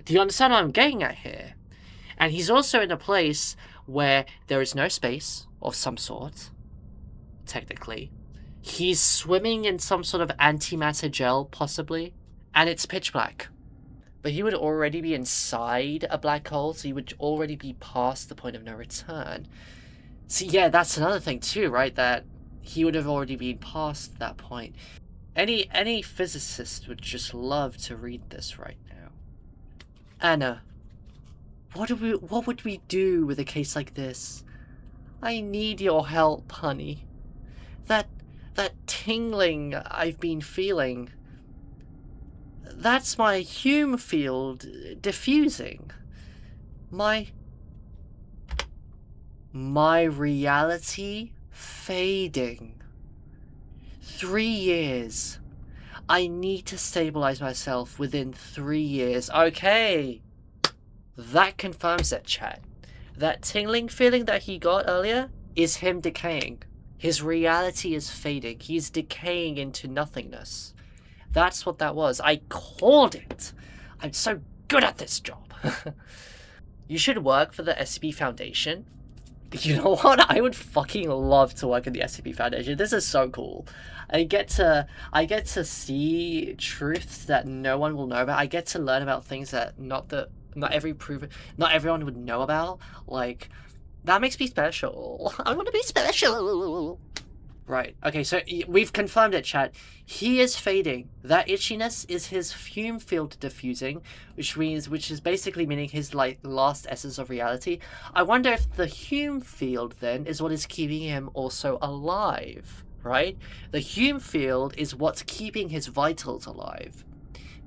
Do you understand what I'm getting at here? And he's also in a place where there is no space of some sort, technically. He's swimming in some sort of antimatter gel, possibly, and it's pitch black. But he would already be inside a black hole, so he would already be past the point of no return. See, yeah, that's another thing too, right? That he would have already been past that point. Any physicist would just love to read this right now. Anna, what would we do with a case like this? I need your help, honey. That tingling I've been feeling, that's my Hume field diffusing. My reality fading. 3 years. I need to stabilize myself within 3 years. Okay. That confirms it, chat. That tingling feeling that he got earlier is him decaying. His reality is fading. He's decaying into nothingness. That's what that was. I called it. I'm so good at this job. You should work for the SCP Foundation. You know what? I would fucking love to work in the SCP Foundation. This is so cool. I get to see truths that no one will know about. I get to learn about things that not everyone would know about. Like, that makes me special. I want to be special. Right. Okay, so we've confirmed it, chat. He is fading. That itchiness is his fume field diffusing, which is basically meaning his last essence of reality. I wonder if the Hume field then is what is keeping him also alive, right? The Hume field is what's keeping his vitals alive.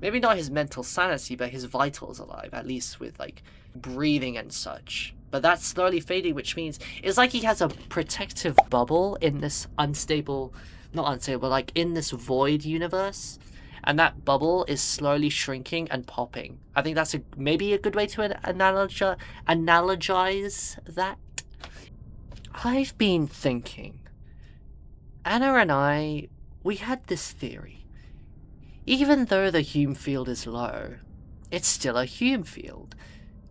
Maybe not his mental sanity, but his vitals alive, at least with like breathing and such. But that's slowly fading, which means it's like he has a protective bubble in this like in this void universe, and that bubble is slowly shrinking and popping. I think that's maybe a good way to analogize that. I've been thinking, Anna and I, we had this theory. Even though the Hume field is low, it's still a Hume field.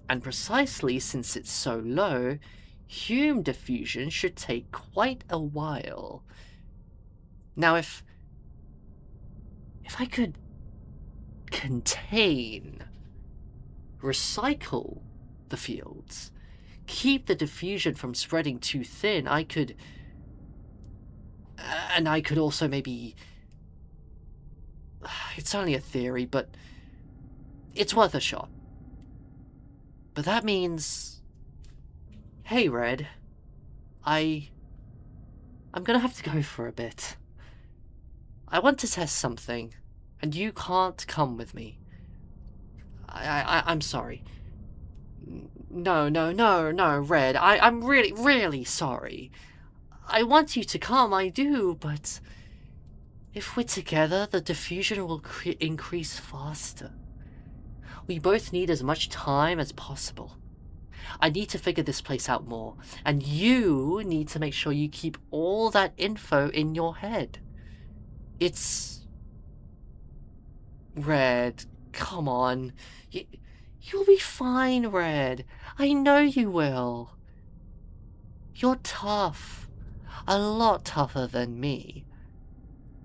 And precisely since it's so low, Hume diffusion should take quite a while. Now if I could recycle the fields, keep the diffusion from spreading too thin, I could also maybe... It's only a theory, but it's worth a shot. But that means... Hey, Red. I'm gonna have to go for a bit. I want to test something, and you can't come with me. I'm sorry. No, Red. I'm really, really sorry. I want you to come, I do, but... If we're together, the diffusion will increase faster. We both need as much time as possible. I need to figure this place out more, and you need to make sure you keep all that info in your head. It's... Red, come on. You'll be fine, Red. I know you will. You're tough. A lot tougher than me.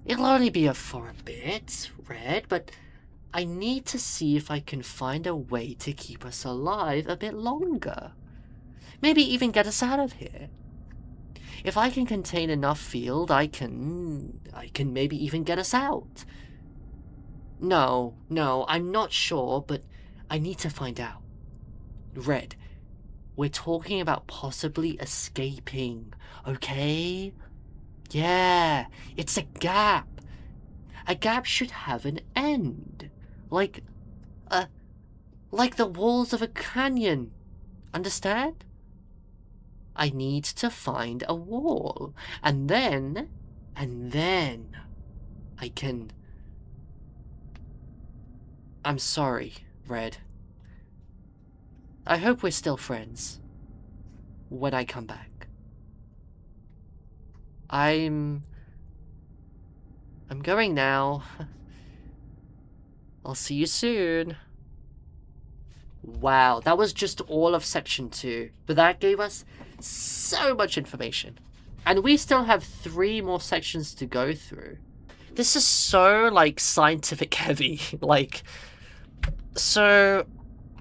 It'll only be for a bit, Red, but I need to see if I can find a way to keep us alive a bit longer. Maybe even get us out of here. If I can contain enough field, I can maybe even get us out. No, I'm not sure, but I need to find out. Red, we're talking about possibly escaping, okay? Yeah, it's a gap. A gap should have an end. Like the walls of a canyon. Understand? I need to find a wall. And then I can... I'm sorry, Red. I hope we're still friends when I come back. I'm going now. I'll see you soon. Wow, that was just all of section 2, but that gave us so much information. And we still have 3 more sections to go through. This is so, like, scientific heavy. Like, so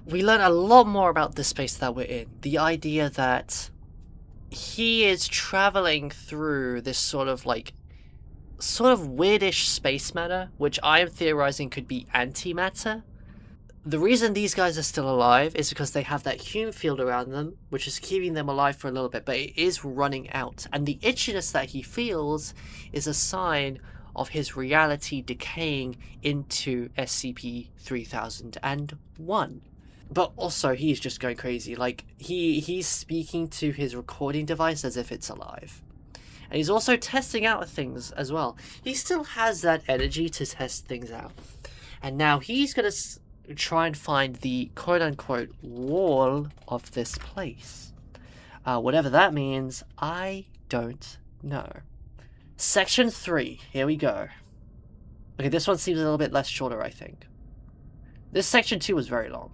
we learn a lot more about the space that we're in. The idea that he is traveling through this sort of weirdish space matter, which I am theorizing could be antimatter. The reason these guys are still alive is because they have that Hume field around them, which is keeping them alive for a little bit, but it is running out. And the itchiness that he feels is a sign of his reality decaying into SCP-3001. But also, he's just going crazy. Like, he's speaking to his recording device as if it's alive. And he's also testing out things as well. He still has that energy to test things out. And now he's going to try and find the quote-unquote wall of this place. Whatever that means, I don't know. Section 3, here we go. Okay, this one seems a little bit less shorter, I think. This section 2 was very long.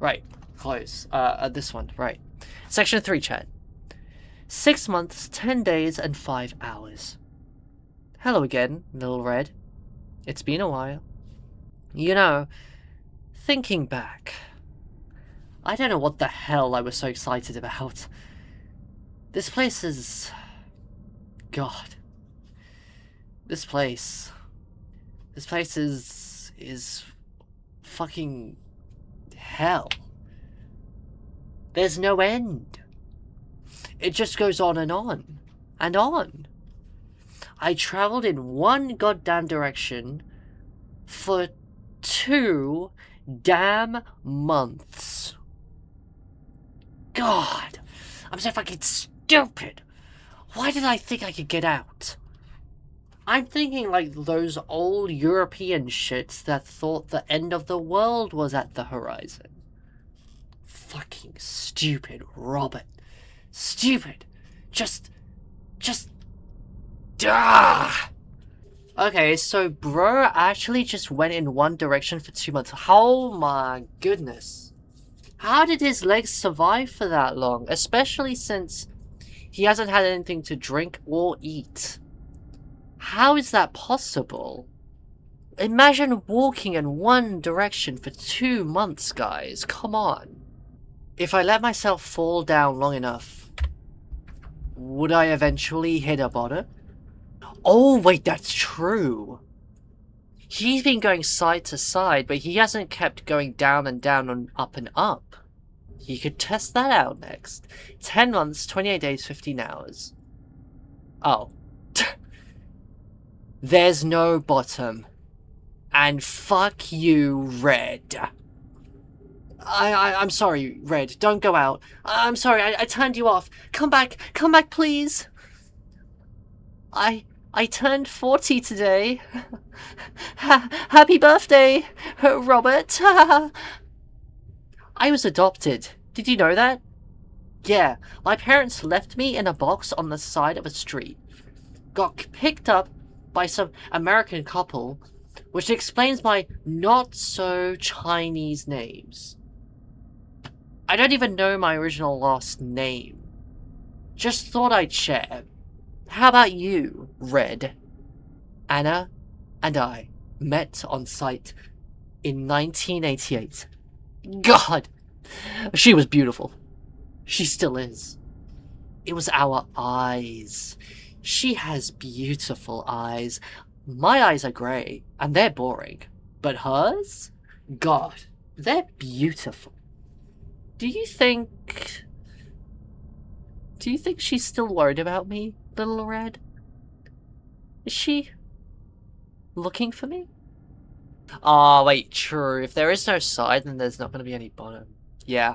Right, close. This one, right. Section 3, chat. 6 months, 10 days, and 5 hours. Hello again, Little Red. It's been a while. You know, thinking back, I don't know what the hell I was so excited about. This place is... God. This place is fucking hell. There's no end. It just goes on and on and on. I traveled in one goddamn direction for 2 damn months. God, I'm so fucking stupid. Why did I think I could get out? I'm thinking like those old European shits that thought the end of the world was at the horizon. Fucking stupid, Robert. Stupid. Just... Okay, so bro actually just went in one direction for 2 months. Oh my goodness. How did his legs survive for that long? Especially since he hasn't had anything to drink or eat. How is that possible? Imagine walking in one direction for 2 months, guys. Come on. If I let myself fall down long enough, would I eventually hit a bottom? Oh, wait, that's true. He's been going side to side, but he hasn't kept going down and down and up and up. He could test that out next. 10 months, 28 days, 15 hours. Oh. There's no bottom. And fuck you, Red. I'm sorry, Red. Don't go out. I'm sorry, I turned you off. Come back, please. I turned 40 today. Happy birthday, Robert. I was adopted. Did you know that? Yeah, my parents left me in a box on the side of a street. Got picked up by some American couple, which explains my not-so-Chinese names. I don't even know my original last name. Just thought I'd share. How about you, Red? Anna and I met on site in 1988. God! She was beautiful. She still is. It was our eyes. She has beautiful eyes. My eyes are grey, and they're boring. But hers? God, they're beautiful. Do you think she's still worried about me, little Red? Is she looking for me? Oh, wait, true. If there is no side, then there's not going to be any bottom. Yeah.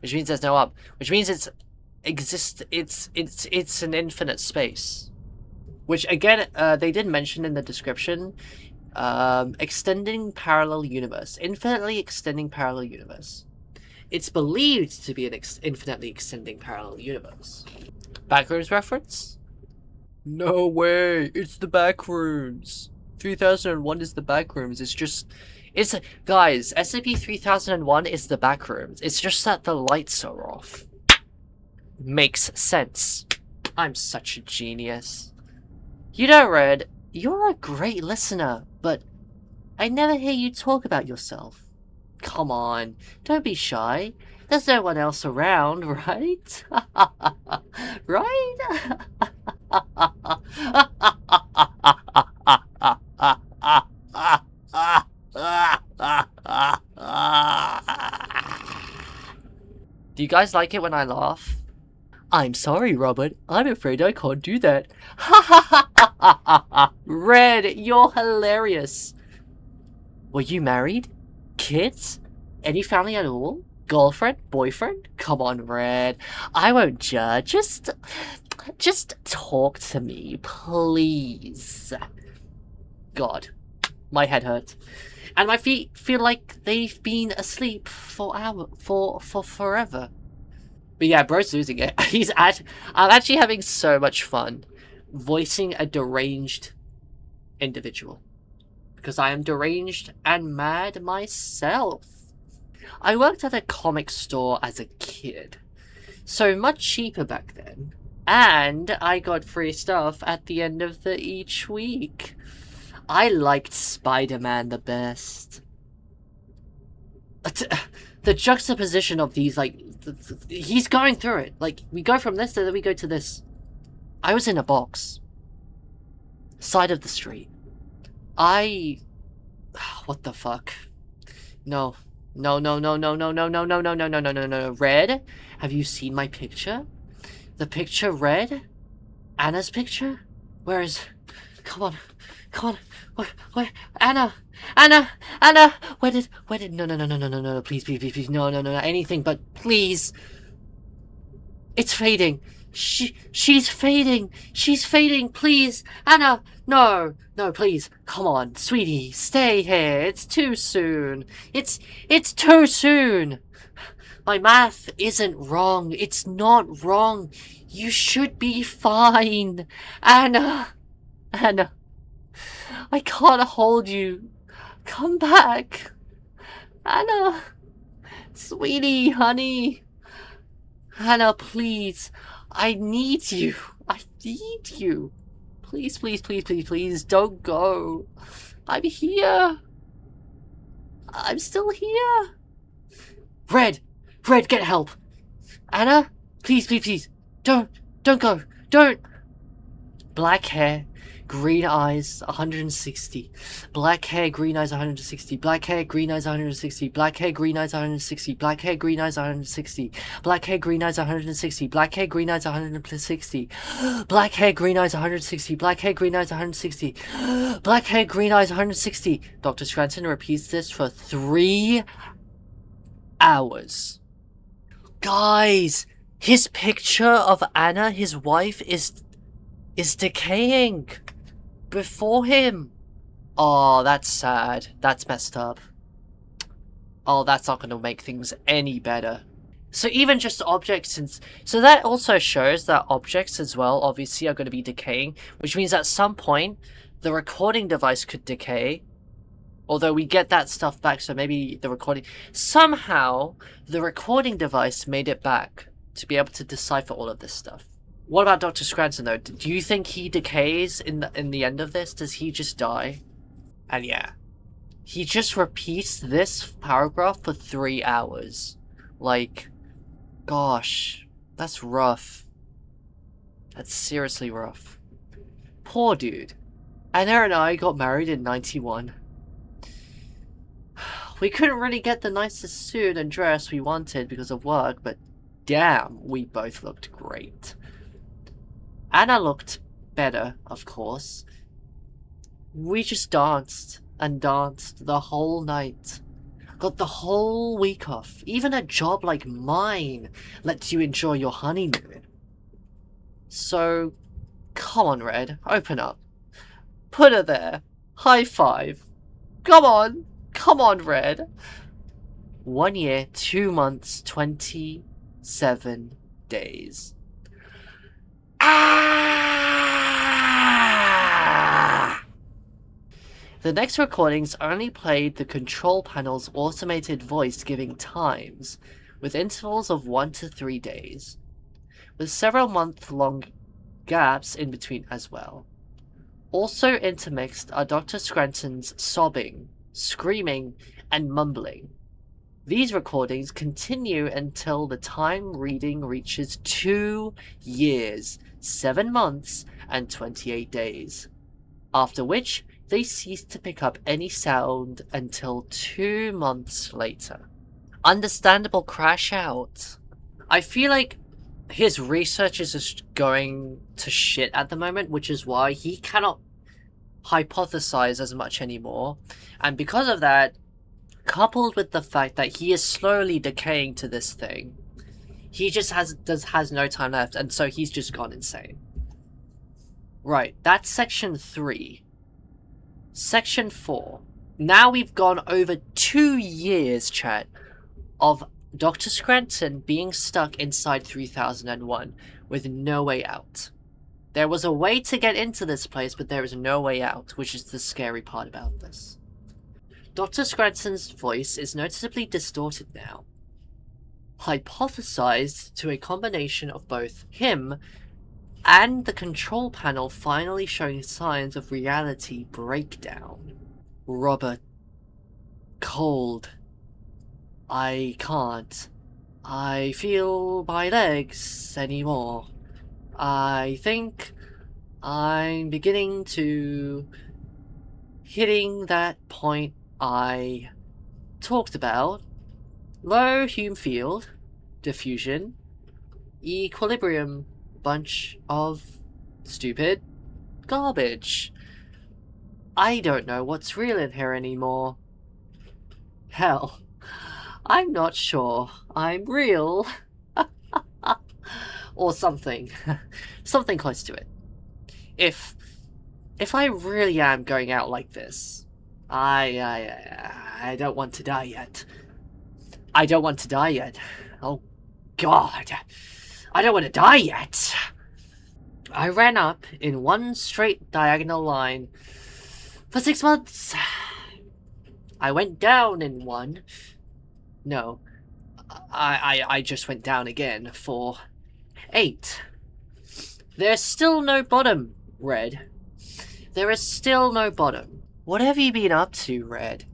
Which means there's no up. Which means it's an infinite space. Which, again, they did mention in the description, extending parallel universe. Infinitely extending parallel universe. It's believed to be an infinitely extending parallel universe. Backrooms reference? No way! It's the Backrooms! 3001 is the Backrooms. Guys, SCP-3001 is the Backrooms. It's just that the lights are off. Makes sense. I'm such a genius. You know, Red, you're a great listener, but I never hear you talk about yourself. Come on, don't be shy. There's no one else around, right? Right? Do you guys like it when I laugh? I'm sorry, Robert. I'm afraid I can't do that. Red, you're hilarious. Were you married? Kids? Any family at all? Girlfriend? Boyfriend? Come on, Red. I won't judge. Just talk to me, please. God, my head hurts. And my feet feel like they've been asleep for forever. But yeah, bro's losing it. I'm actually having so much fun voicing a deranged individual. Because I am deranged and mad myself. I worked at a comic store as a kid. So much cheaper back then. And I got free stuff at the end of each week. I liked Spider-Man the best. The juxtaposition of these, like, he's going through it. Like, we go from this, and then we go to this. I was in a box. Side of the street. What the fuck? No. No. Red? Have you seen my picture? The picture, Red? Anna's picture? Where is... Come on. Where? Anna! Where did... No, please, no, anything but please. It's fading. She's fading, please. Anna, no, please, come on, sweetie, stay here, it's too soon. It's too soon. My math isn't wrong, it's not wrong. You should be fine. Anna, I can't hold you. Come back. Anna, sweetie, honey. Anna, please. I need you. Please, don't go. I'm here. I'm still here. Red, get help. Anna, please. Don't go. Don't. Black hair, green eyes, 160. Black hair, green eyes, 160. Black hair, green eyes, 160. Black hair, green eyes, 160. Black hair, green eyes, 160. Black hair, green eyes, 160. Black hair, green eyes, 160. Black hair, green eyes, 160. Black hair, green eyes, 160. Black hair, green eyes, 160. Dr. Scranton repeats this for 3 hours. Guys, his picture of Anna, his wife, is decaying before him. Oh, that's sad. That's messed up. Oh, that's not going to make things any better. So even just objects, so that also shows that objects as well obviously are going to be decaying, which means at some point the recording device could decay. Although we get that stuff back, so maybe somehow the recording device made it back to be able to decipher all of this stuff. What about Dr. Scranton, though? Do you think he decays in the end of this? Does he just die? And yeah. He just repeats this paragraph for 3 hours. Like, gosh. That's rough. That's seriously rough. Poor dude. Anna and I got married in 91. We couldn't really get the nicest suit and dress we wanted because of work, but damn, we both looked great. Anna looked better, of course. We just danced and danced the whole night. Got the whole week off. Even a job like mine lets you enjoy your honeymoon. So, come on, Red, open up. Put her there. High five. Come on. Come on, Red. 1 year, 2 months, 27 days. Ah! The next recordings only played the control panel's automated voice giving times, with intervals of 1 to 3 days, with several month-long gaps in between as well. Also intermixed are Dr. Scranton's sobbing, screaming, and mumbling. These recordings continue until the time reading reaches 2 years, 7 months, and 28 days, after which they cease to pick up any sound until 2 months later. Understandable crash out. I feel like his research is just going to shit at the moment, which is why he cannot hypothesize as much anymore. And because of that, coupled with the fact that he is slowly decaying to this thing, he just has no time left, and so he's just gone insane. Right, that's section 3. Section 4. Now we've gone over 2 years, chat, of Dr. Scranton being stuck inside 3001 with no way out. There was a way to get into this place, but there is no way out, which is the scary part about this. Dr. Scranton's voice is noticeably distorted now, hypothesized to a combination of both him and the control panel finally showing signs of reality breakdown. Robert. Cold. I can't. I feel my legs anymore. I think I'm beginning to hitting that point I talked about. Low Hume field, diffusion, equilibrium, bunch of stupid garbage. I don't know what's real in here anymore. Hell, I'm not sure I'm real. Or something. Something close to it. If I really am going out like this, I don't want to die yet. I don't want to die yet. Oh, God. I don't want to die yet. I ran up in one straight diagonal line for 6 months. I went down in one. No. I just went down again for 8. There's still no bottom, Red. There is still no bottom. What have you been up to, Red?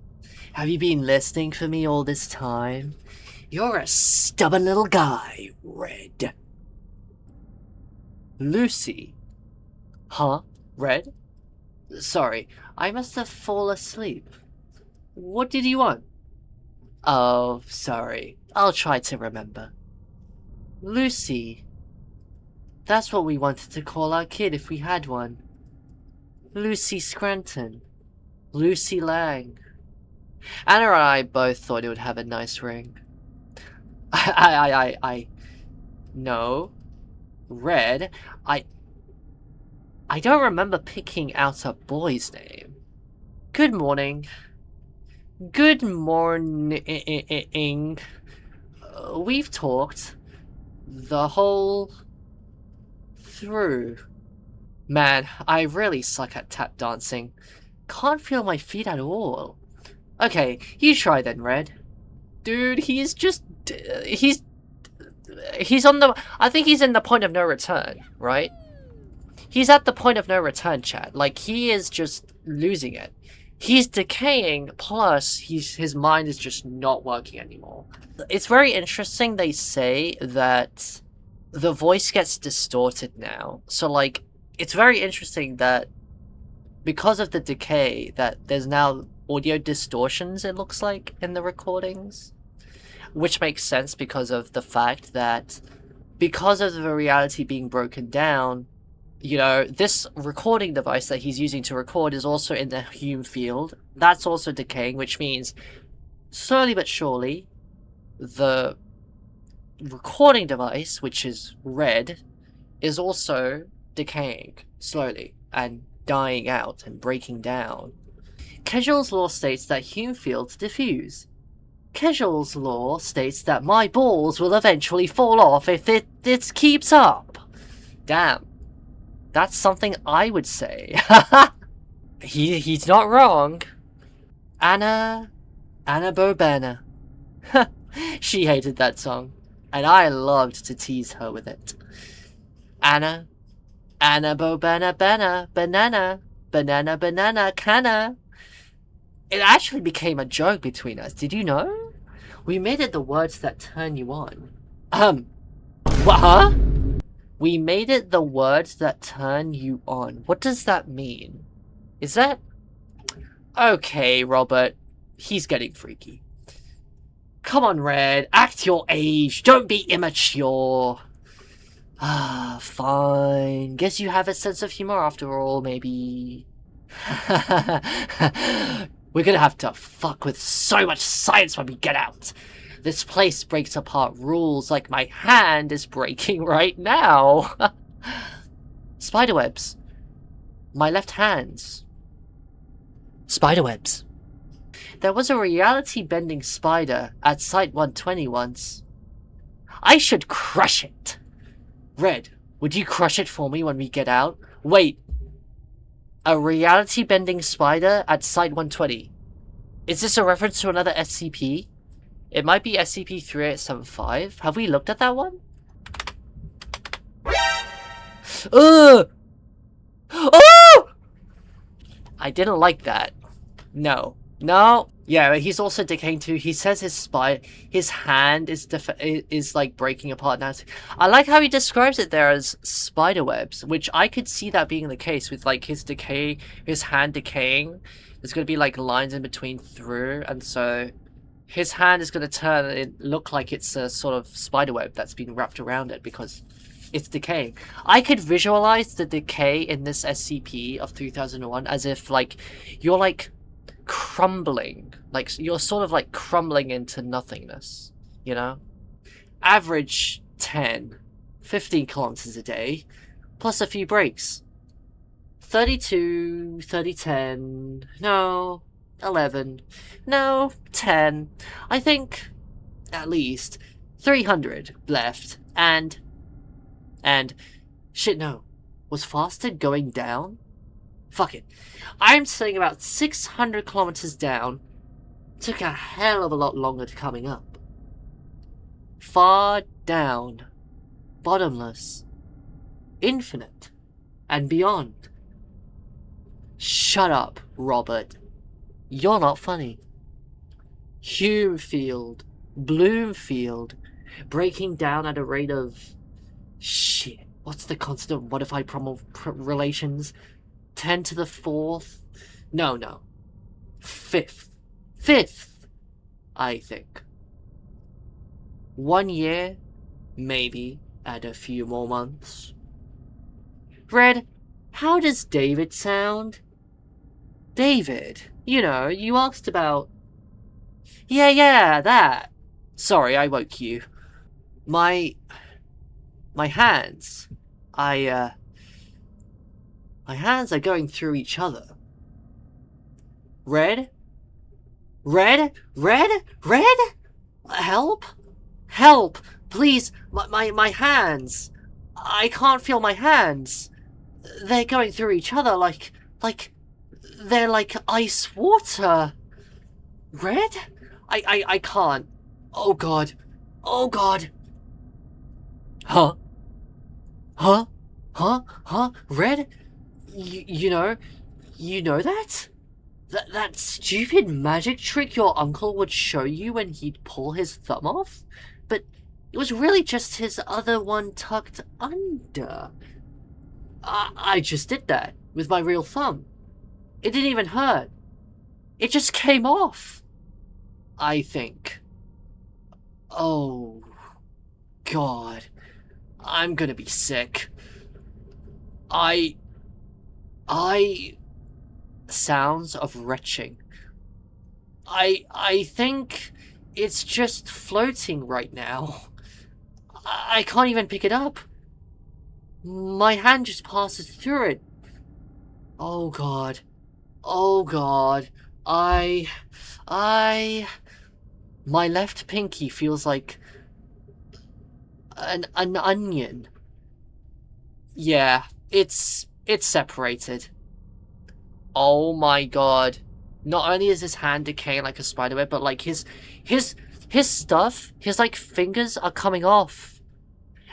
Have you been listening for me all this time? You're a stubborn little guy, Red. Lucy. Huh? Red? Sorry, I must have fallen asleep. What did you want? Oh, sorry. I'll try to remember. Lucy. That's what we wanted to call our kid if we had one. Lucy Scranton. Lucy Lang. Anna and I both thought it would have a nice ring. No. Red. I don't remember picking out a boy's name. Good morning. Good morning. We've talked the whole through. Man, I really suck at tap dancing. Can't feel my feet at all. Okay, you try then, Red. Dude, he's on the... I think he's in the point of no return, right? He's at the point of no return, chat. Like, he is just losing it. He's decaying, plus his mind is just not working anymore. It's very interesting they say that the voice gets distorted now. So, like, it's very interesting that because of the decay, that there's now audio distortions, it looks like, in the recordings. Which makes sense because of the fact that because of the reality being broken down, you know, this recording device that he's using to record is also in the Hume field. That's also decaying, which means slowly but surely, the recording device, which is red, is also decaying slowly and dying out and breaking down. Casual's law states that Hume fields diffuse. Casual's law states that my balls will eventually fall off if it keeps up. Damn. That's something I would say. He's not wrong. Anna Bobena. She hated that song, and I loved to tease her with it. Anna Bobena banana canna. It actually became a joke between us, did you know? We made it the words that turn you on. What, huh? We made it the words that turn you on. What does that mean? Is that... Okay, Robert. He's getting freaky. Come on, Red. Act your age. Don't be immature. Ah, fine. Guess you have a sense of humor after all, maybe. We're gonna have to fuck with so much science when we get out. This place breaks apart rules like my hand is breaking right now. Spiderwebs. My left hands. Spiderwebs. There was a reality-bending spider at Site 120 once. I should crush it. Red, would you crush it for me when we get out? Wait. A reality-bending spider at Site 120. Is this a reference to another SCP? It might be SCP-3075. Have we looked at that one? Oh! I didn't like that. No. No. Yeah, he's also decaying too. He says his hand is like breaking apart now. I like how he describes it there as spider webs, which I could see that being the case with like his hand decaying. There's going to be like lines in between through, and so his hand is going to turn and it look like it's a sort of spider web that's been wrapped around it because it's decaying. I could visualize the decay in this SCP of 3001 as if like you're like crumbling, like you're sort of like crumbling into nothingness, you know? Average 15 kilometers a day, plus a few breaks. 32, 30, 10, no, 11, no, 10, I think, at least, 300 left, and, shit no, was fasted going down? Fuck it. I'm saying about 600 kilometers down, took a hell of a lot longer to coming up. Far down, bottomless, infinite, and beyond. Shut up, Robert. You're not funny. Hume field, Bloomfield, breaking down at a rate of... Shit, what's the constant modified relations? 10 to the 4th? No. 5th. 5th, I think. 1 year, maybe, add a few more months. Red, how does David sound? David, you know, you asked about... Yeah, that. Sorry, I woke you. My hands. My hands are going through each other. Red? Help? Help! Please, my hands. I can't feel my hands. They're going through each other like they're like ice water. Red? I can't. Oh god. Huh? Red? You know that? That stupid magic trick your uncle would show you when he'd pull his thumb off? But It was really just his other one tucked under. I just did that with my real thumb. It didn't even hurt. It just came off. I think. Oh, God. I'm gonna be sick. I... Sounds of retching. I think it's just floating right now. I can't even pick it up. My hand just passes through it. Oh God. Oh God. My left pinky feels like an onion. Yeah, it's separated. Oh my God. Not only is his hand decaying like a spiderweb, but like his stuff, his like fingers are coming off.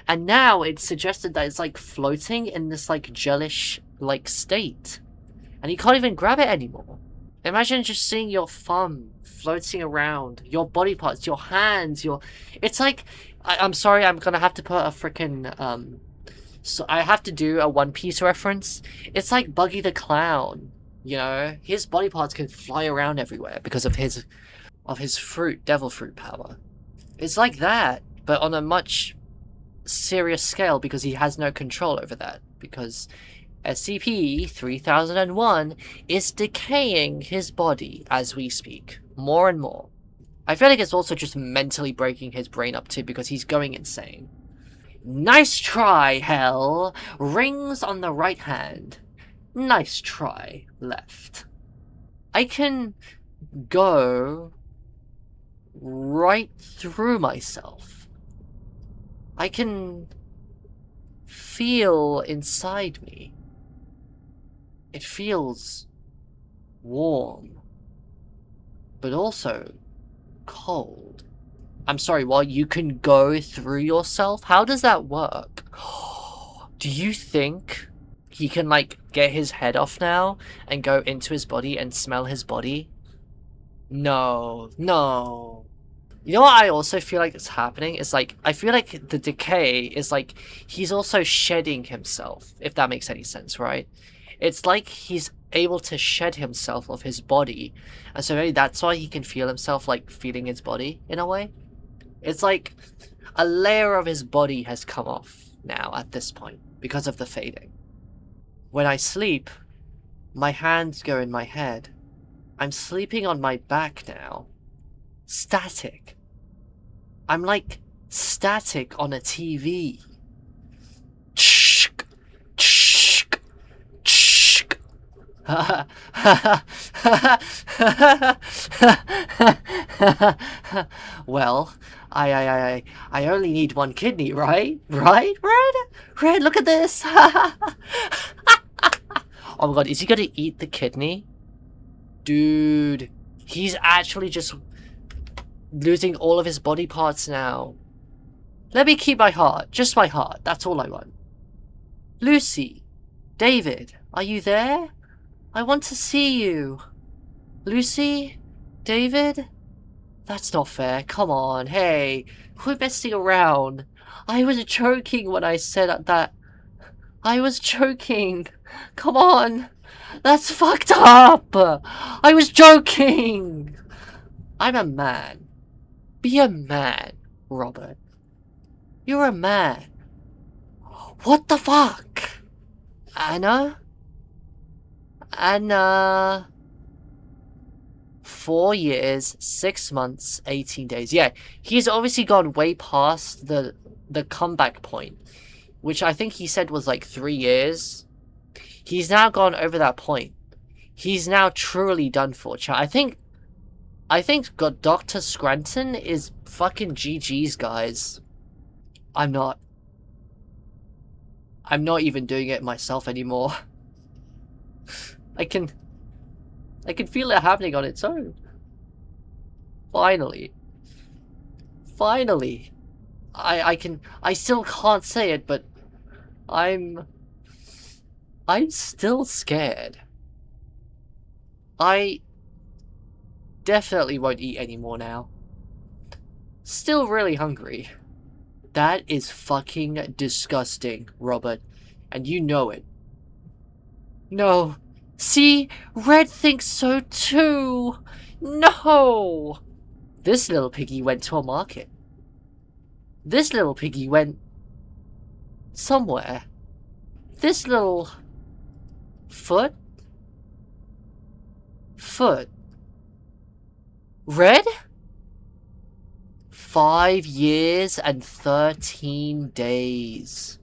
And now it's suggested that it's like floating in this like gelish like state. And you can't even grab it anymore. Imagine just seeing your thumb floating around, your body parts, your hands, it's like I'm sorry, I'm gonna have to put a freaking so I have to do a One Piece reference. It's like Buggy the Clown. You know, his body parts can fly around everywhere because of his devil fruit power. It's like that, but on a much serious scale because he has no control over that. Because SCP-3001 is decaying his body as we speak, more and more. I feel like it's also just mentally breaking his brain up too because he's going insane. Nice try, Hell! Rings on the right hand. Nice try, left. I can go right through myself. I can feel inside me. It feels warm, but also cold. I'm sorry, while you can go through yourself? How does that work? Do you think he can, like, get his head off now and go into his body and smell his body? No. No. You know what I also feel like is happening? Is like, I feel like the decay is like, he's also shedding himself, if that makes any sense, right? It's like he's able to shed himself of his body, and so maybe that's why he can feel himself, like, feeling his body, in a way. It's like a layer of his body has come off now at this point, because of the fading. When I sleep, my hands go in my head. I'm sleeping on my back now. Static. I'm like static on a TV. Well, I only need one kidney, right? Right? Red, look at this! Oh my God, is he gonna eat the kidney? Dude, he's actually just losing all of his body parts now. Let me keep my heart, just my heart, that's all I want. Lucy, David, are you there? I want to see you. Lucy? David? That's not fair, come on, hey, quit messing around. I was joking when I said that. I was joking. Come on. That's fucked up. I was joking. I'm a man. Be a man, Robert. You're a man. What the fuck? Anna? 4 years, 6 months, 18 days. Yeah, he's obviously gone way past the comeback point, which I think he said was like 3 years. He's now gone over that point. He's now truly done for, chat. I think Dr Scranton is fucking GG's, guys. I'm not even doing it myself anymore. I can feel it happening on its own. Finally. I still can't say it, but I'm still scared. I definitely won't eat anymore now. Still really hungry. That is fucking disgusting, Robert. And you know it. No. See? Red thinks so too. No! This little piggy went to a market. This little piggy went somewhere. This little foot? Red? 5 years and 13 days.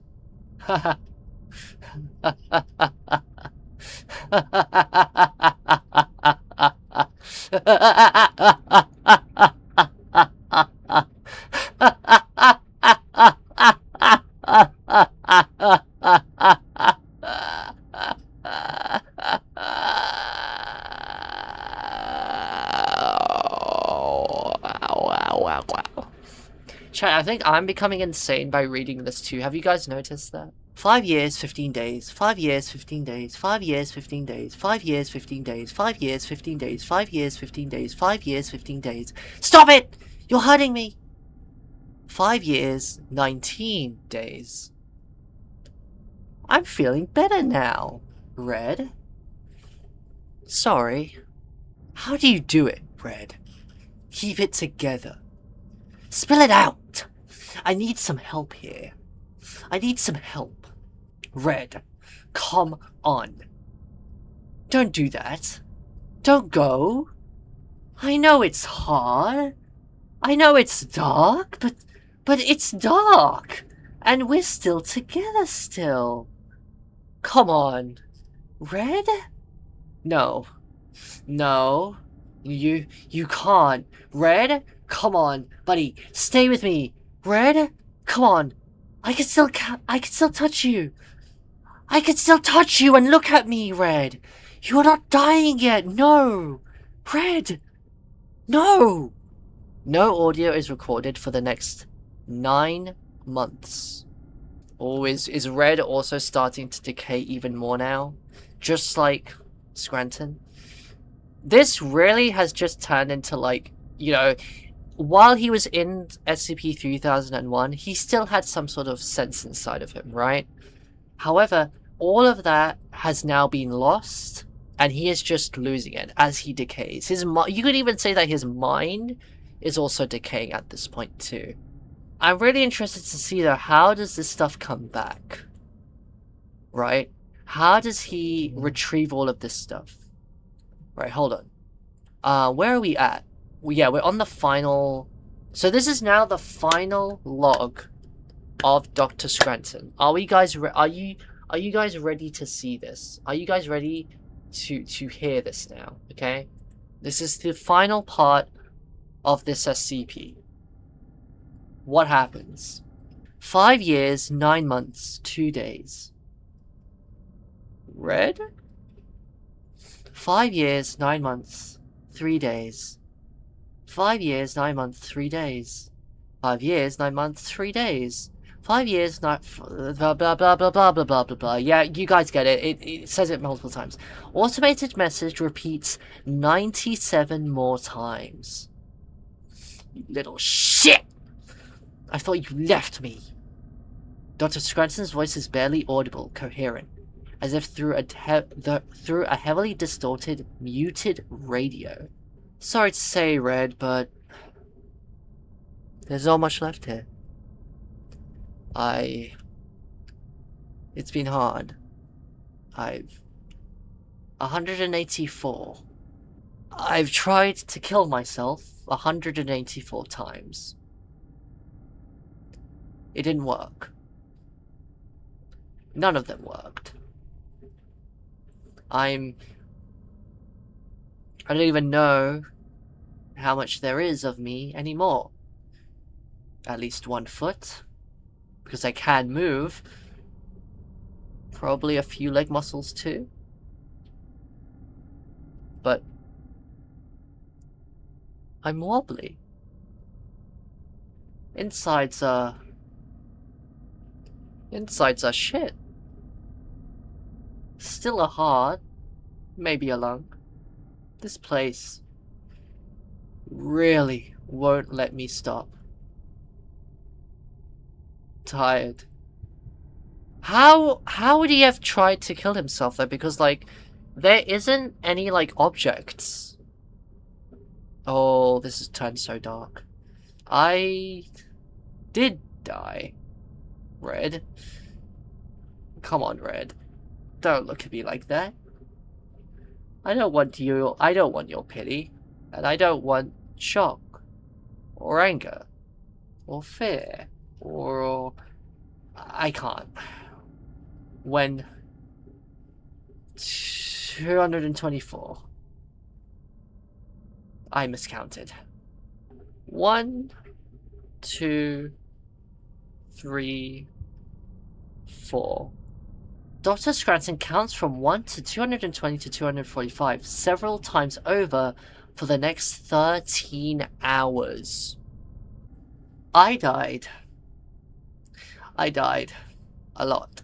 Chat, I think I'm becoming insane by reading this too. Have you guys noticed that? 5 years, 15 days. 5 years, 15 days. 5 years, 15 days. 5 years, 15 days. 5 years, 15 days. 5 years, 15 days. 5 years, 15 days. Stop it! You're hurting me! 5 years, 19 days. I'm feeling better now, Red. Sorry. How do you do it, Red? Keep it together. Spill it out! I need some help here. I need some help. Red, come on. Don't do that. Don't go. I know it's hard. I know it's dark, but it's dark. And we're still together still. Come on. Red? No. No. You can't. Red? Come on, buddy. Stay with me. Red? Come on. I can still touch you. I can still touch you and look at me, Red. You're not dying yet. No. Red. No. No audio is recorded for the next 9 months. Oh, is Red also starting to decay even more now? Just like Scranton? This really has just turned into, like, you know, while he was in SCP-3001, he still had some sort of sense inside of him, right? However, all of that has now been lost, and he is just losing it as he decays. You could even say that his mind is also decaying at this point too. I'm really interested to see though, how does this stuff come back? Right? How does he retrieve all of this stuff? Right, hold on. Where are we at? Yeah, we're on the final... So this is now the final log of Dr. Scranton. Are you guys ready to see this? Are you guys ready to hear this now? Okay? This is the final part of this SCP. What happens? 5 years, 9 months, 2 days. Red? 5 years, 9 months, 3 days. 5 years, 9 months, 3 days. 5 years, 9 months, 3 days. 5 years, blah blah blah blah blah blah blah blah blah. Yeah, you guys get it. It says it multiple times. Automated message repeats 97 more times. You little shit! I thought you left me. Dr. Scranton's voice is barely audible, coherent, as if through a heavily distorted, muted radio. Sorry to say, Red, but there's not much left here. It's been hard. 184. I've tried to kill myself 184 times. It didn't work. None of them worked. I don't even know how much there is of me anymore. At least 1 foot. Because I can move. Probably a few leg muscles too. But I'm wobbly. Insides are shit. Still a heart. Maybe a lung. This place really won't let me stop. tired. How would he have tried to kill himself though? Because like, there isn't any like objects. Oh, this has turned so dark. I did die. Red. Come on, Red. Don't look at me like that. I don't want your pity. And I don't want shock. Or anger. Or fear. Or... I can't. When... 224. I miscounted. 1, 2, 3, 4. Dr. Scranton counts from 1 to 220 to 245 several times over for the next 13 hours. I died. I died. A lot.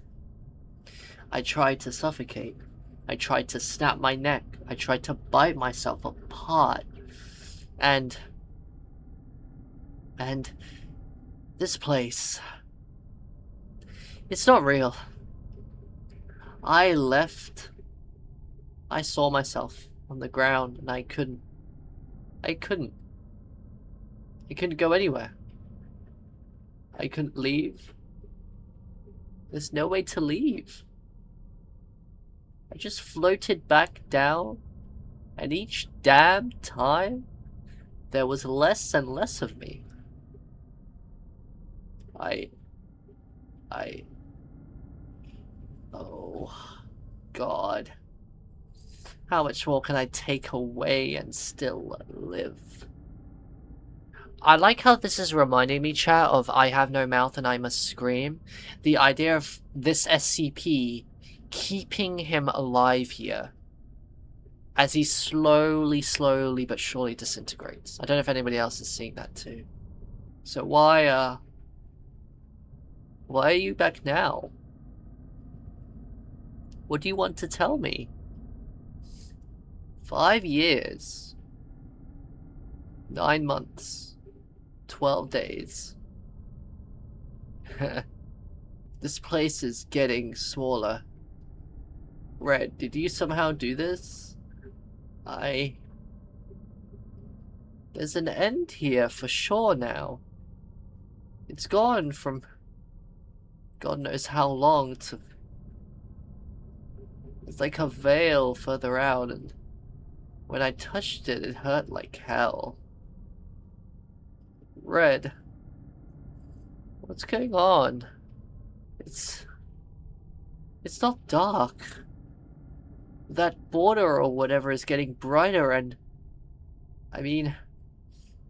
I tried to suffocate. I tried to snap my neck. I tried to bite myself apart. And this place, it's not real. I left. I saw myself on the ground and I couldn't go anywhere. I couldn't leave. There's no way to leave. I just floated back down, and each damn time there was less and less of me. Oh, God. How much more can I take away and still live? I like how this is reminding me, chat, of I have no mouth and I must scream. The idea of this SCP keeping him alive here as he slowly but surely disintegrates. I don't know if anybody else is seeing that too. So why are you back now? What do you want to tell me? 5 years, 9 months, 12 days. This place is getting smaller. Red, did you somehow do this? There's an end here for sure now. It's gone from God knows how long to... It's like a veil further out, and when I touched it, it hurt like hell. Red, what's going on? It's not dark. That border or whatever is getting brighter, and I mean,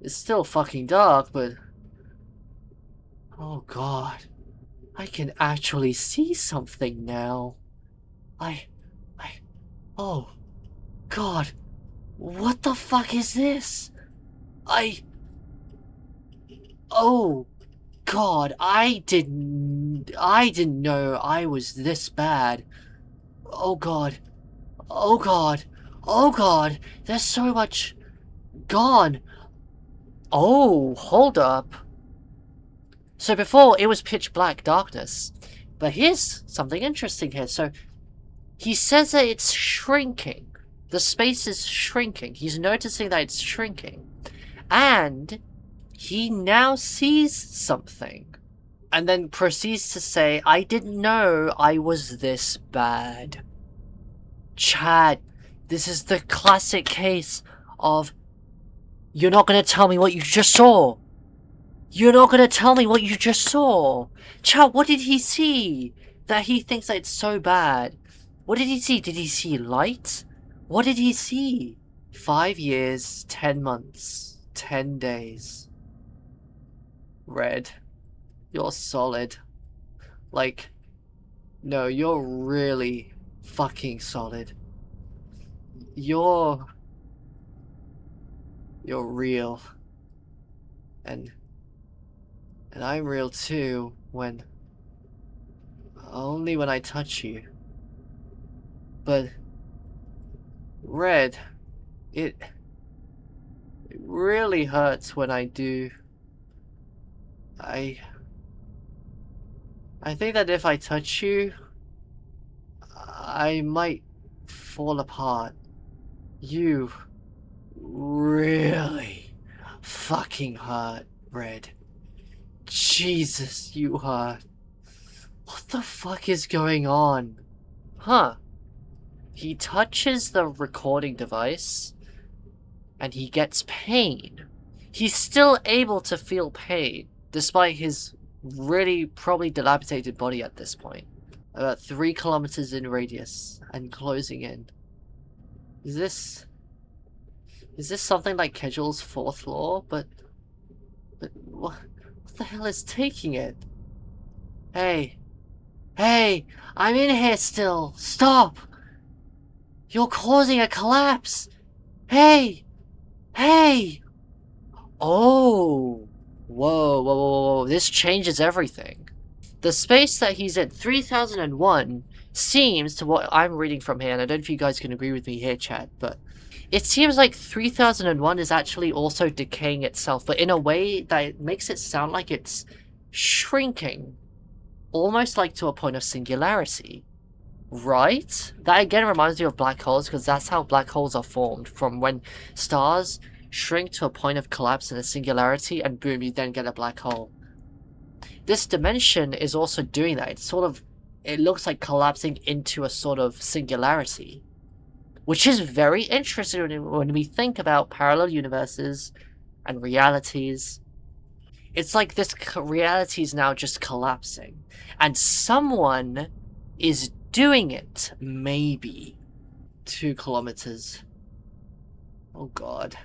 it's still fucking dark, but oh God, I can actually see something now. Oh God, what the fuck is this? Oh God, I didn't know I was this bad. Oh God. Oh God. Oh God. There's so much gone. Oh, hold up. So before it was pitch black darkness. But here's something interesting here. So he says that it's shrinking. The space is shrinking. He's noticing that it's shrinking. And he now sees something. And then proceeds to say, I didn't know I was this bad. Chad, this is the classic case of, you're not going to tell me what you just saw. You're not going to tell me what you just saw. Chad, what did he see that he thinks that it's so bad? What did he see? Did he see light? What did he see? 5 years, 10 months, 10 days. Red, you're solid. Like, no, you're really fucking solid. You're real. And I'm real too, only when I touch you. But Red, it really hurts when I do. I think that if I touch you, I might fall apart. You really fucking hurt, Red. Jesus, you hurt. What the fuck is going on? Huh. He touches the recording device, and he gets pain. He's still able to feel pain, despite his really probably dilapidated body at this point. About 3 kilometers in radius, and closing in. Is this something like Kedgel's 4th law? But what the hell is taking it? Hey, I'm in here still. Stop! You're causing a collapse. Hey! Oh! Whoa, this changes everything. The space that he's in, 3001, seems, to what I'm reading from here, and I don't know if you guys can agree with me here, chat, but it seems like 3001 is actually also decaying itself, but in a way that makes it sound like it's shrinking. Almost like to a point of singularity. Right? That again reminds me of black holes, because that's how black holes are formed, from when stars shrink to a point of collapse in a singularity, and boom, you then get a black hole. This dimension is also doing that. It looks like collapsing into a sort of singularity. Which is very interesting when we think about parallel universes and realities. It's like this reality is now just collapsing. And someone is doing it, maybe. 2 kilometers. Oh god.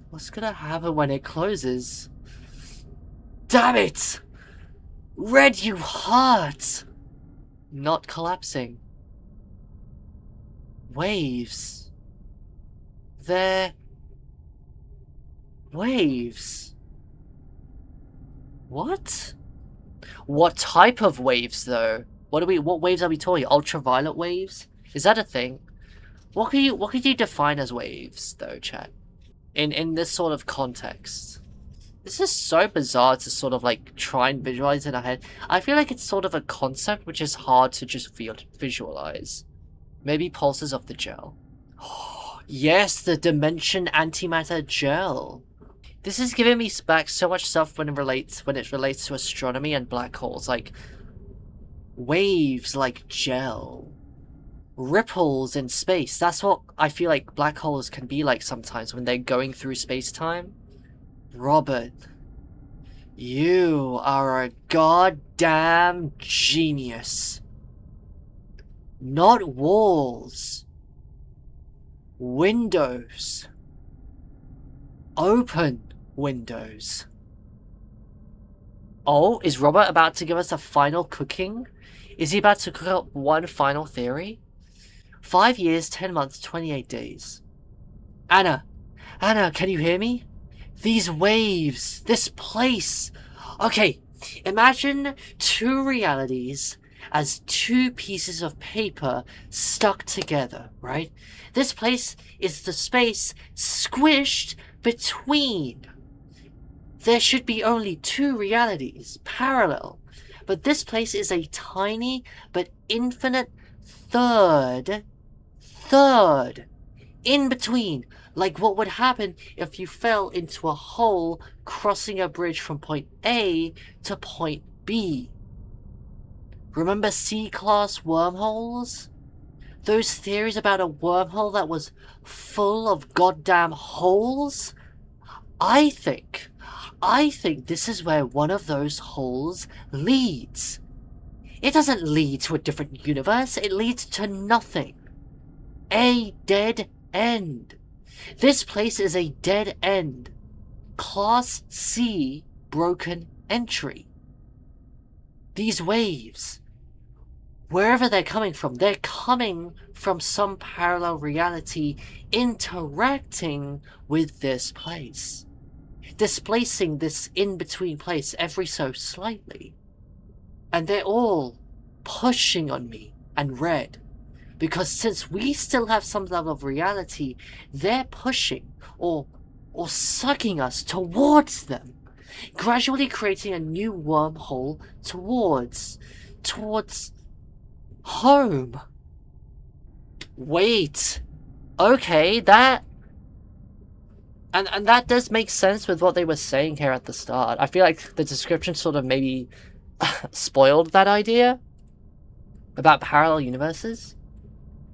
What's gonna happen when it closes? Damn it! Red, you hurt! Not collapsing. Waves. They're... waves. What? What type of waves, though? What waves are we talking? Ultraviolet waves? Is that a thing? What could you define as waves, though, chat? In this sort of context. This is so bizarre to sort of like try and visualize in our head. I feel like it's sort of a concept which is hard to just visualize. Maybe pulses of the gel. Yes, the dimension antimatter gel. This is giving me back so much stuff when it relates to astronomy and black holes, like waves like gel. Ripples in space. That's what I feel like black holes can be like sometimes when they're going through space-time. Robert, you are a goddamn genius. Not walls. Windows. Open windows. Oh, is Robert about to give us a final cooking? Is he about to cook up one final theory? 5 years, 10 months, 28 days. Anna, can you hear me? These waves, this place. Okay, imagine 2 realities as 2 pieces of paper stuck together, right? This place is the space squished between. There should be only 2 realities, parallel. But this place is a tiny but infinite third, in between. Like what would happen if you fell into a hole crossing a bridge from point A to point B. Remember C-class wormholes? Those theories about a wormhole that was full of goddamn holes? I think this is where one of those holes leads. It doesn't lead to a different universe, it leads to nothing. A dead end. This place is a dead end. Class C broken entry. These waves, wherever they're coming from some parallel reality interacting with this place. Displacing this in-between place every so slightly. And they're all pushing on me and Red. Because since we still have some level of reality, they're pushing or sucking us towards them. Gradually creating a new wormhole towards towards home. Wait. Okay, that... And that does make sense with what they were saying here at the start. I feel like the description sort of maybe spoiled that idea about parallel universes.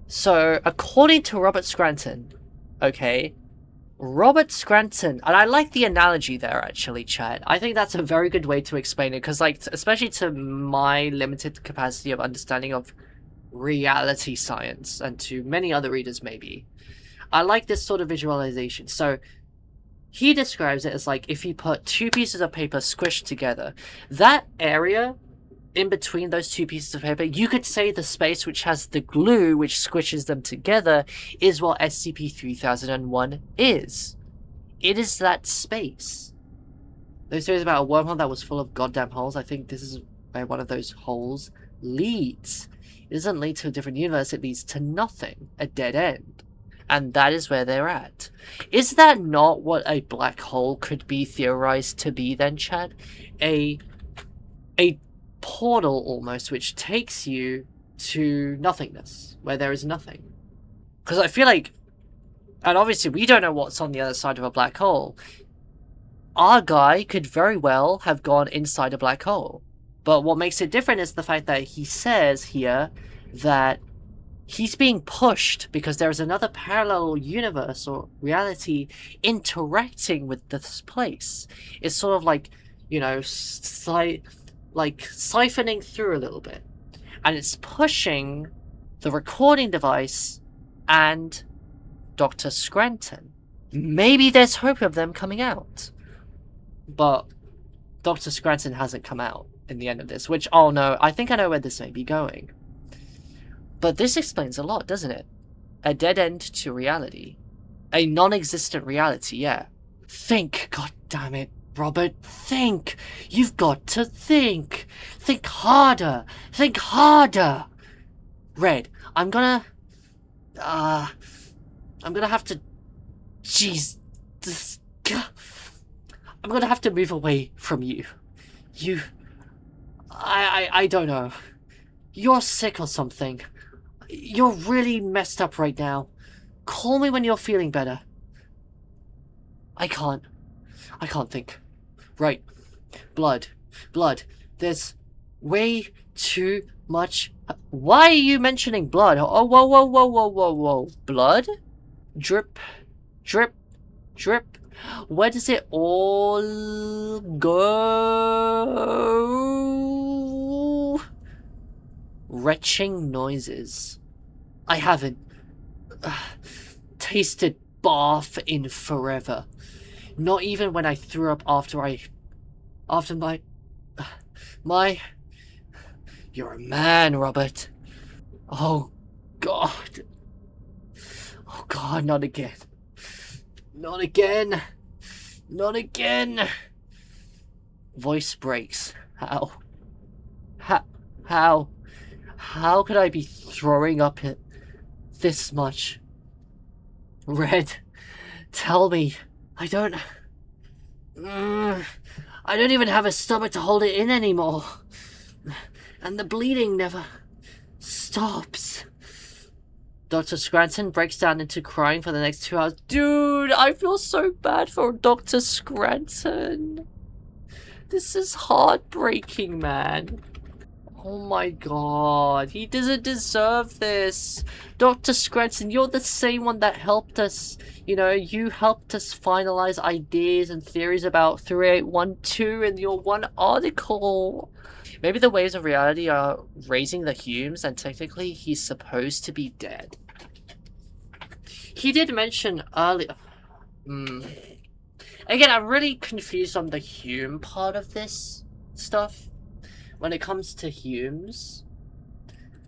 So, according to Robert Scranton, okay, Robert Scranton, and I like the analogy there actually, chat. I think that's a very good way to explain it, because like, especially to my limited capacity of understanding of reality science, and to many other readers maybe, I like this sort of visualization. So, he describes it as like if you put two pieces of paper squished together, that area in between those two pieces of paper, you could say the space which has the glue which squishes them together is what SCP-3001 is. It is that space. Those theories about a wormhole that was full of goddamn holes, I think this is where one of those holes leads. It doesn't lead to a different universe, it leads to nothing. A dead end. And that is where they're at. Is that not what a black hole could be theorized to be then, Chad? A portal almost, which takes you to nothingness, where there is nothing. Because I feel like, and obviously we don't know what's on the other side of a black hole. Our guy could very well have gone inside a black hole. But what makes it different is the fact that he says here that he's being pushed because there is another parallel universe or reality interacting with this place. It's sort of like, you know, like siphoning through a little bit. And it's pushing the recording device and Dr. Scranton. Maybe there's hope of them coming out. But Dr. Scranton hasn't come out in the end of this, which, oh no, I think I know where this may be going. But this explains a lot, doesn't it? A dead end to reality. A non-existent reality, yeah. Think, god damn it, Robert, think! You've got to think! Think harder! Think harder! Red, I'm gonna have to... Jeez. I'm gonna have to move away from you. I don't know. You're sick or something. You're really messed up right now. Call me when you're feeling better. I can't think. Right. Blood. There's way too much... Why are you mentioning blood? Oh, whoa. Blood? Drip. Where does it all go? Retching noises. I haven't tasted barf in forever. Not even when I threw up after my... You're a man, Robert. Oh, God. Oh, God, not again. Not again. Voice breaks. How could I be throwing up it this much? Red, tell me. I don't even have a stomach to hold it in anymore. And the bleeding never stops. Dr. Scranton breaks down into crying for the next 2 hours. Dude, I feel so bad for Dr. Scranton. This is heartbreaking, man. Oh my god, he doesn't deserve this. Dr. Scranton, you're the same one that helped us. You know, you helped us finalize ideas and theories about 3812 in your one article. Maybe the waves of reality are raising the Humes, and technically he's supposed to be dead. He did mention earlier... Again, I'm really confused on the Hume part of this stuff. When it comes to Humes,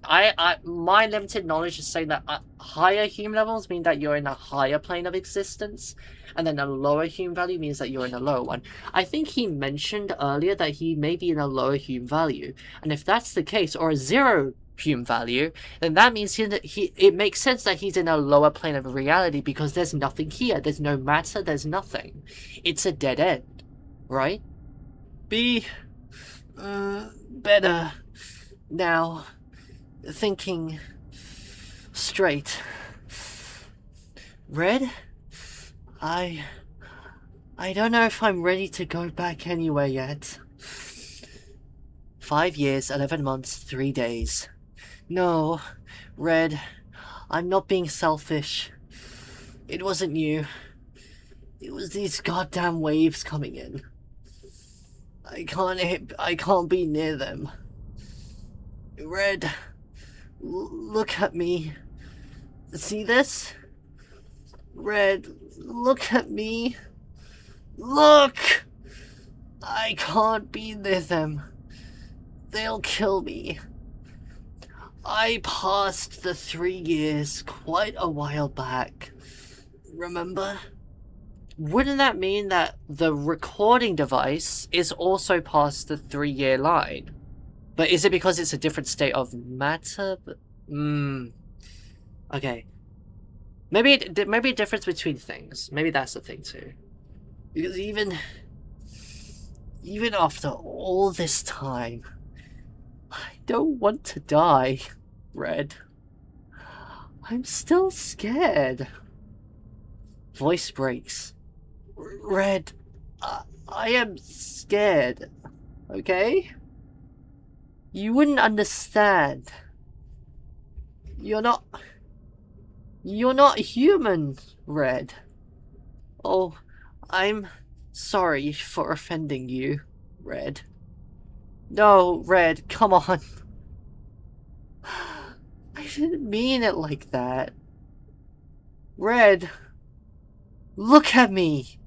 my limited knowledge is saying that higher Hume levels mean that you're in a higher plane of existence, and then a lower Hume value means that you're in a lower one. I think he mentioned earlier that he may be in a lower Hume value, and if that's the case, or a 0 Hume value, then that means it makes sense that he's in a lower plane of reality, because there's nothing here. There's no matter, there's nothing. It's a dead end, right? Better. Now, thinking straight. Red, I don't know if I'm ready to go back anywhere yet. 5 years, 11 months, 3 days. No, Red, I'm not being selfish. It wasn't you. It was these goddamn waves coming in. I can't be near them. Red, look at me. See this? Red, look at me. Look! I can't be near them. They'll kill me. I passed the 3 years quite a while back. Remember? Wouldn't that mean that the recording device is also past the 3-year line? But is it because it's a different state of matter? Okay. Maybe a difference between things. Maybe that's the thing too. Because even after all this time, I don't want to die, Red. I'm still scared. Voice breaks. Red, I am scared, okay? You wouldn't understand. You're not human, Red. Oh, I'm sorry for offending you, Red. No, Red, come on. I didn't mean it like that. Red, look at me.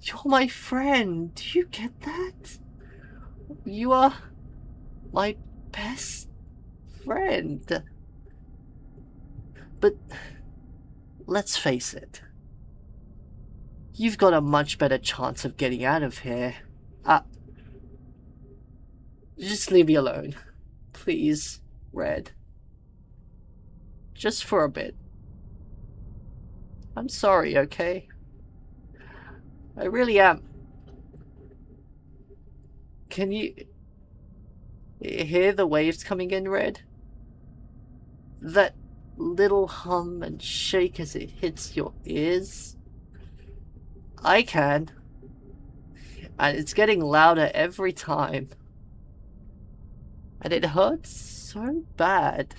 You're my friend. Do you get that? You are my best friend. But let's face it. You've got a much better chance of getting out of here. Just leave me alone. Please, Red. Just for a bit. I'm sorry, okay? I really am. Can you hear the waves coming in, Red? That little hum and shake as it hits your ears? I can. And it's getting louder every time. And it hurts so bad.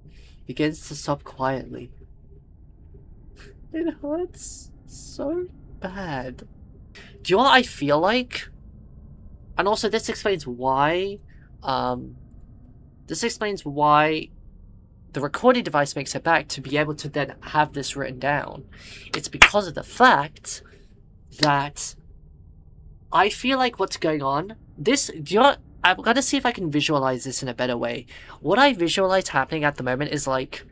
It begins to sob quietly. It hurts so bad. Do you know what I feel like? And also this explains why the recording device makes it back to be able to then have this written down. It's because of the fact that I feel like what's going on, I'm gonna see if I can visualize this in a better way. What I visualize happening at the moment is like,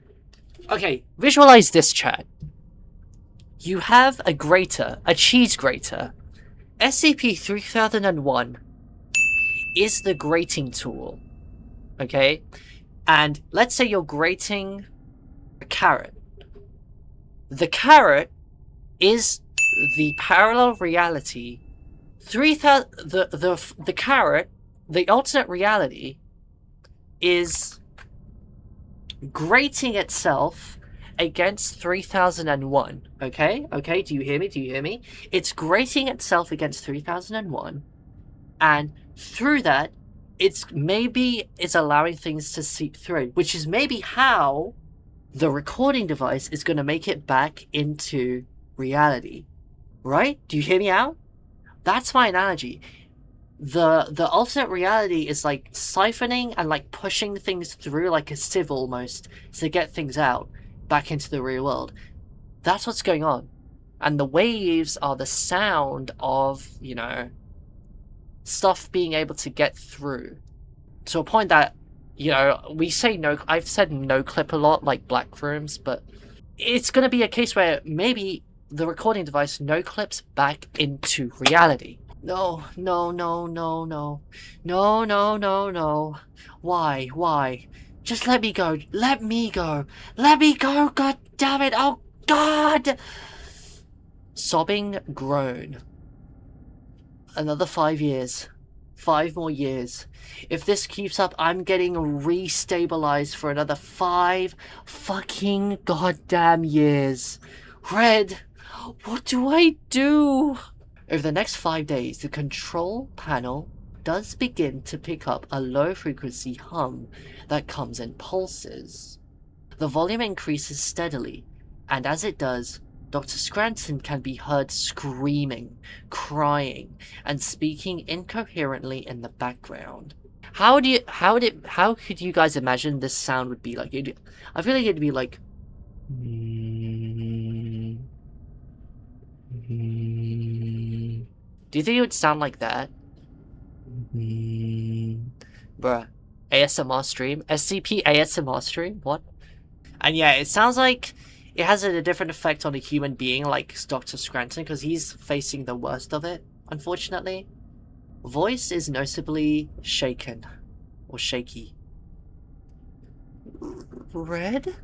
okay, visualize this, chat. You have a cheese grater. SCP-3001 is the grating tool, okay? And let's say you're grating a carrot. The carrot is the parallel reality. The carrot, the alternate reality, is grating itself against 3001. Okay? Okay, do you hear me? Do you hear me? It's grating itself against 3001, and through that, it's allowing things to seep through, which is maybe how the recording device is going to make it back into reality. Right? Do you hear me out? That's my analogy. The alternate reality is like siphoning and like pushing things through like a sieve almost to get things out back into the real world. That's what's going on. And the waves are the sound of, you know, stuff being able to get through. To a point that, you know, I've said no clip a lot, like black rooms, but it's going to be a case where maybe the recording device no clips back into reality. No. Why? Just let me go. Let me go. God damn it. Oh, God. Sobbing groan. Another 5 years. 5 more years. If this keeps up, I'm getting restabilized for another 5 fucking goddamn years. Red, what do I do? Over the next 5 days, the control panel does begin to pick up a low-frequency hum that comes in pulses. The volume increases steadily, and as it does, Dr. Scranton can be heard screaming, crying, and speaking incoherently in the background. How could you guys imagine this sound would be like? I feel like it'd be like... Do you think it would sound like that? Bruh. ASMR stream? SCP ASMR stream? What? And yeah, it sounds like it has a different effect on a human being like Dr. Scranton, because he's facing the worst of it, unfortunately. Voice is noticeably shaken. Or shaky. Red?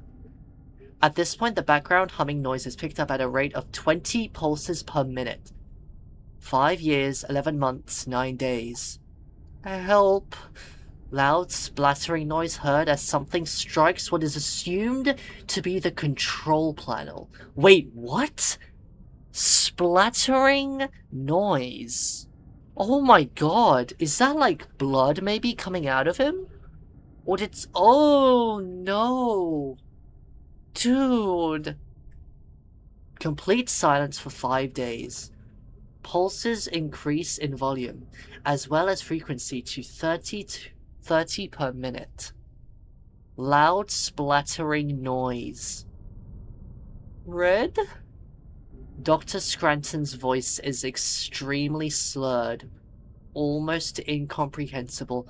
At this point, the background humming noise is picked up at a rate of 20 pulses per minute. 5 years, 11 months, 9 days. Help! Loud splattering noise heard as something strikes what is assumed to be the control panel. Wait, what? Splattering noise. Oh my god, is that like blood maybe coming out of him? Or did oh no. Dude. Complete silence for 5 days. Pulses increase in volume, as well as frequency to 30 per minute. Loud splattering noise. Red? Dr. Scranton's voice is extremely slurred, almost incomprehensible.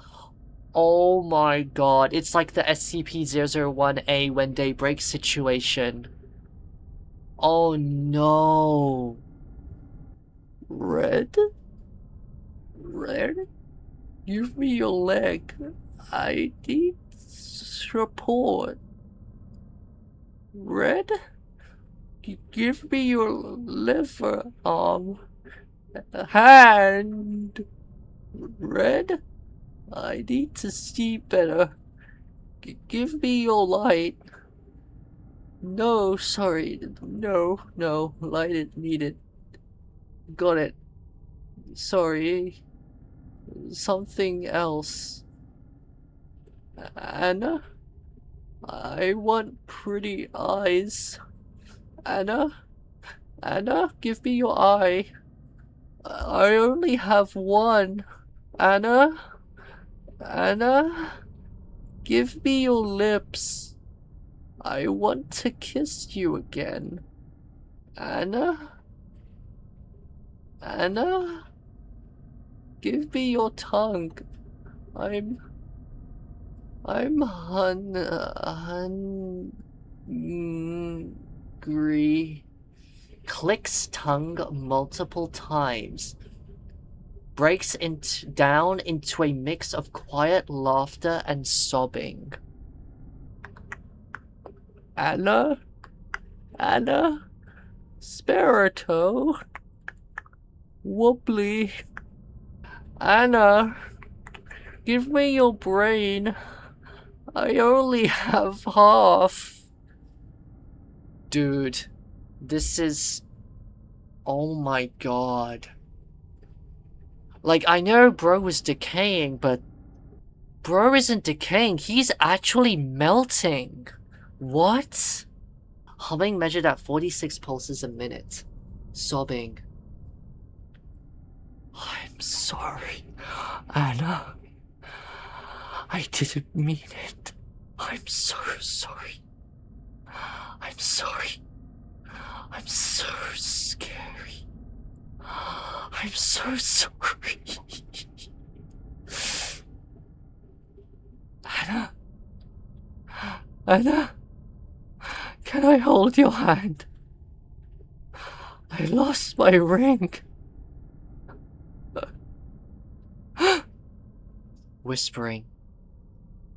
Oh my god, it's like the SCP-3001 when they break situation. Oh no. Red? Red? Give me your leg. I need support. Red? Give me your liver, hand. Red? I need to see better. Give me your light. No, sorry. No, light is needed. Got it. Sorry. Something else. Anna? I want pretty eyes. Anna? Give me your eye. I only have one. Anna? Give me your lips. I want to kiss you again. Anna? Give me your tongue. I'm hungry. Clicks tongue multiple times. Breaks down into a mix of quiet laughter and sobbing. Anna? Spare a toe. Wobbly. Anna, give me your brain. I only have half. Dude, this is... Oh my god. Like, I know bro was decaying, but... Bro isn't decaying, he's actually melting. What? Humming measured at 46 pulses a minute. Sobbing. I'm sorry, Anna. I didn't mean it. I'm so sorry. I'm sorry. I'm so scary. I'm so sorry. Anna, can I hold your hand? I lost my ring. Whispering,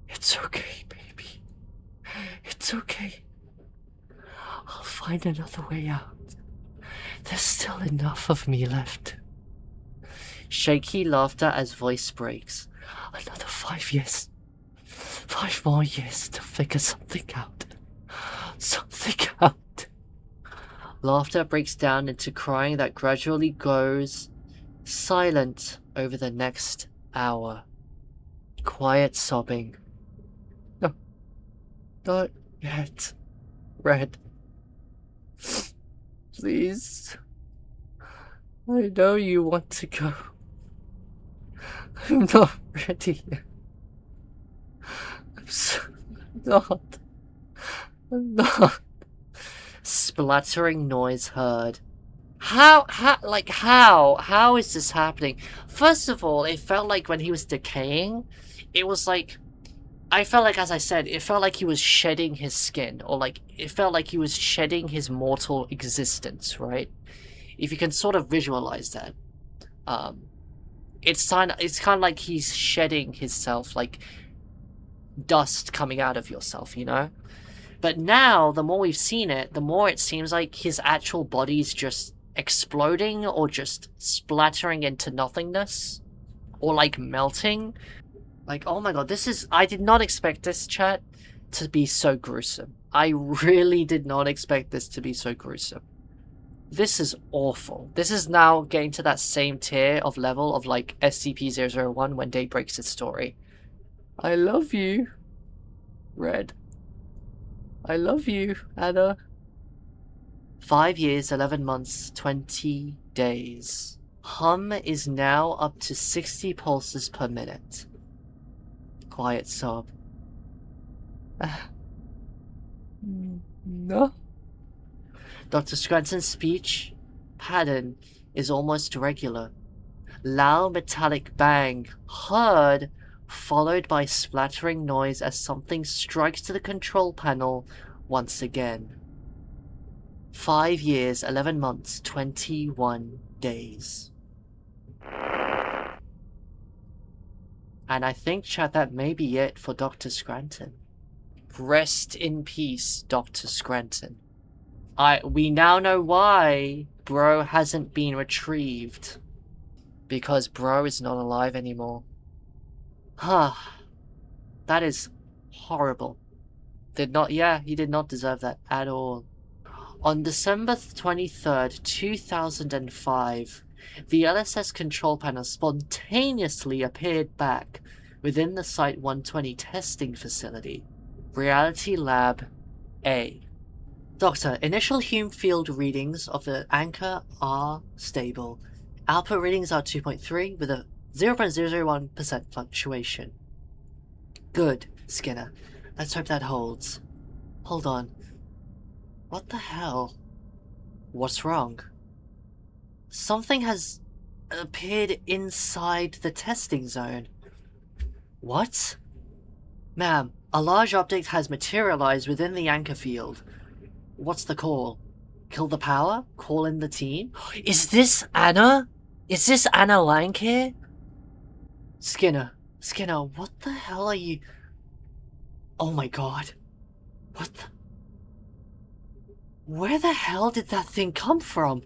it's okay, baby. It's okay. I'll find another way out. There's still enough of me left. Shaky laughter as voice breaks. Another 5 years. 5 more years to figure something out. Something out. Laughter breaks down into crying that gradually goes silent over the next hour. Quiet sobbing. No. Not yet. Red. Please. I know you want to go. I'm not ready yet. I'm not. Splattering noise heard. How is this happening? First of all, it felt like when he was decaying, it was like, I felt like, as I said, it felt like he was shedding his skin, or like, it felt like he was shedding his mortal existence, right? If you can sort of visualize that. It's kind of like he's shedding himself, like dust coming out of yourself, you know? But now, the more we've seen it, the more it seems like his actual body's just exploding or just splattering into nothingness. Or like melting. Like, oh my god, I did not expect this, chat, to be so gruesome. I really did not expect this to be so gruesome. This is awful. This is now getting to that same tier of level of like SCP-001 when Day breaks its story. I love you, Red. I love you, Anna. 5 years, 11 months, 20 days. Hum is now up to 60 pulses per minute. Quiet sob. No. Dr. Scranton's speech pattern is almost regular. Loud metallic bang heard, followed by splattering noise as something strikes to the control panel once again. 5 years, 11 months, 21 days. And I think, chat, that may be it for Dr. Scranton. Rest in peace, Dr. Scranton. We now know why Bro hasn't been retrieved. Because Bro is not alive anymore. Huh. That is horrible. He did not deserve that at all. On December 23rd, 2005, the LSS control panel spontaneously appeared back within the Site-120 testing facility. Reality Lab A. Doctor, initial Hume field readings of the anchor are stable. Output readings are 2.3 with a 0.001% fluctuation. Good, Skinner. Let's hope that holds. Hold on. What the hell? What's wrong? Something has appeared inside the testing zone. What? Ma'am, a large object has materialized within the anchor field. What's the call? Kill the power? Call in the team? Is this Anna? Is this Anna Lang here? Skinner, what the hell are you... Oh my god. What the... Where the hell did that thing come from?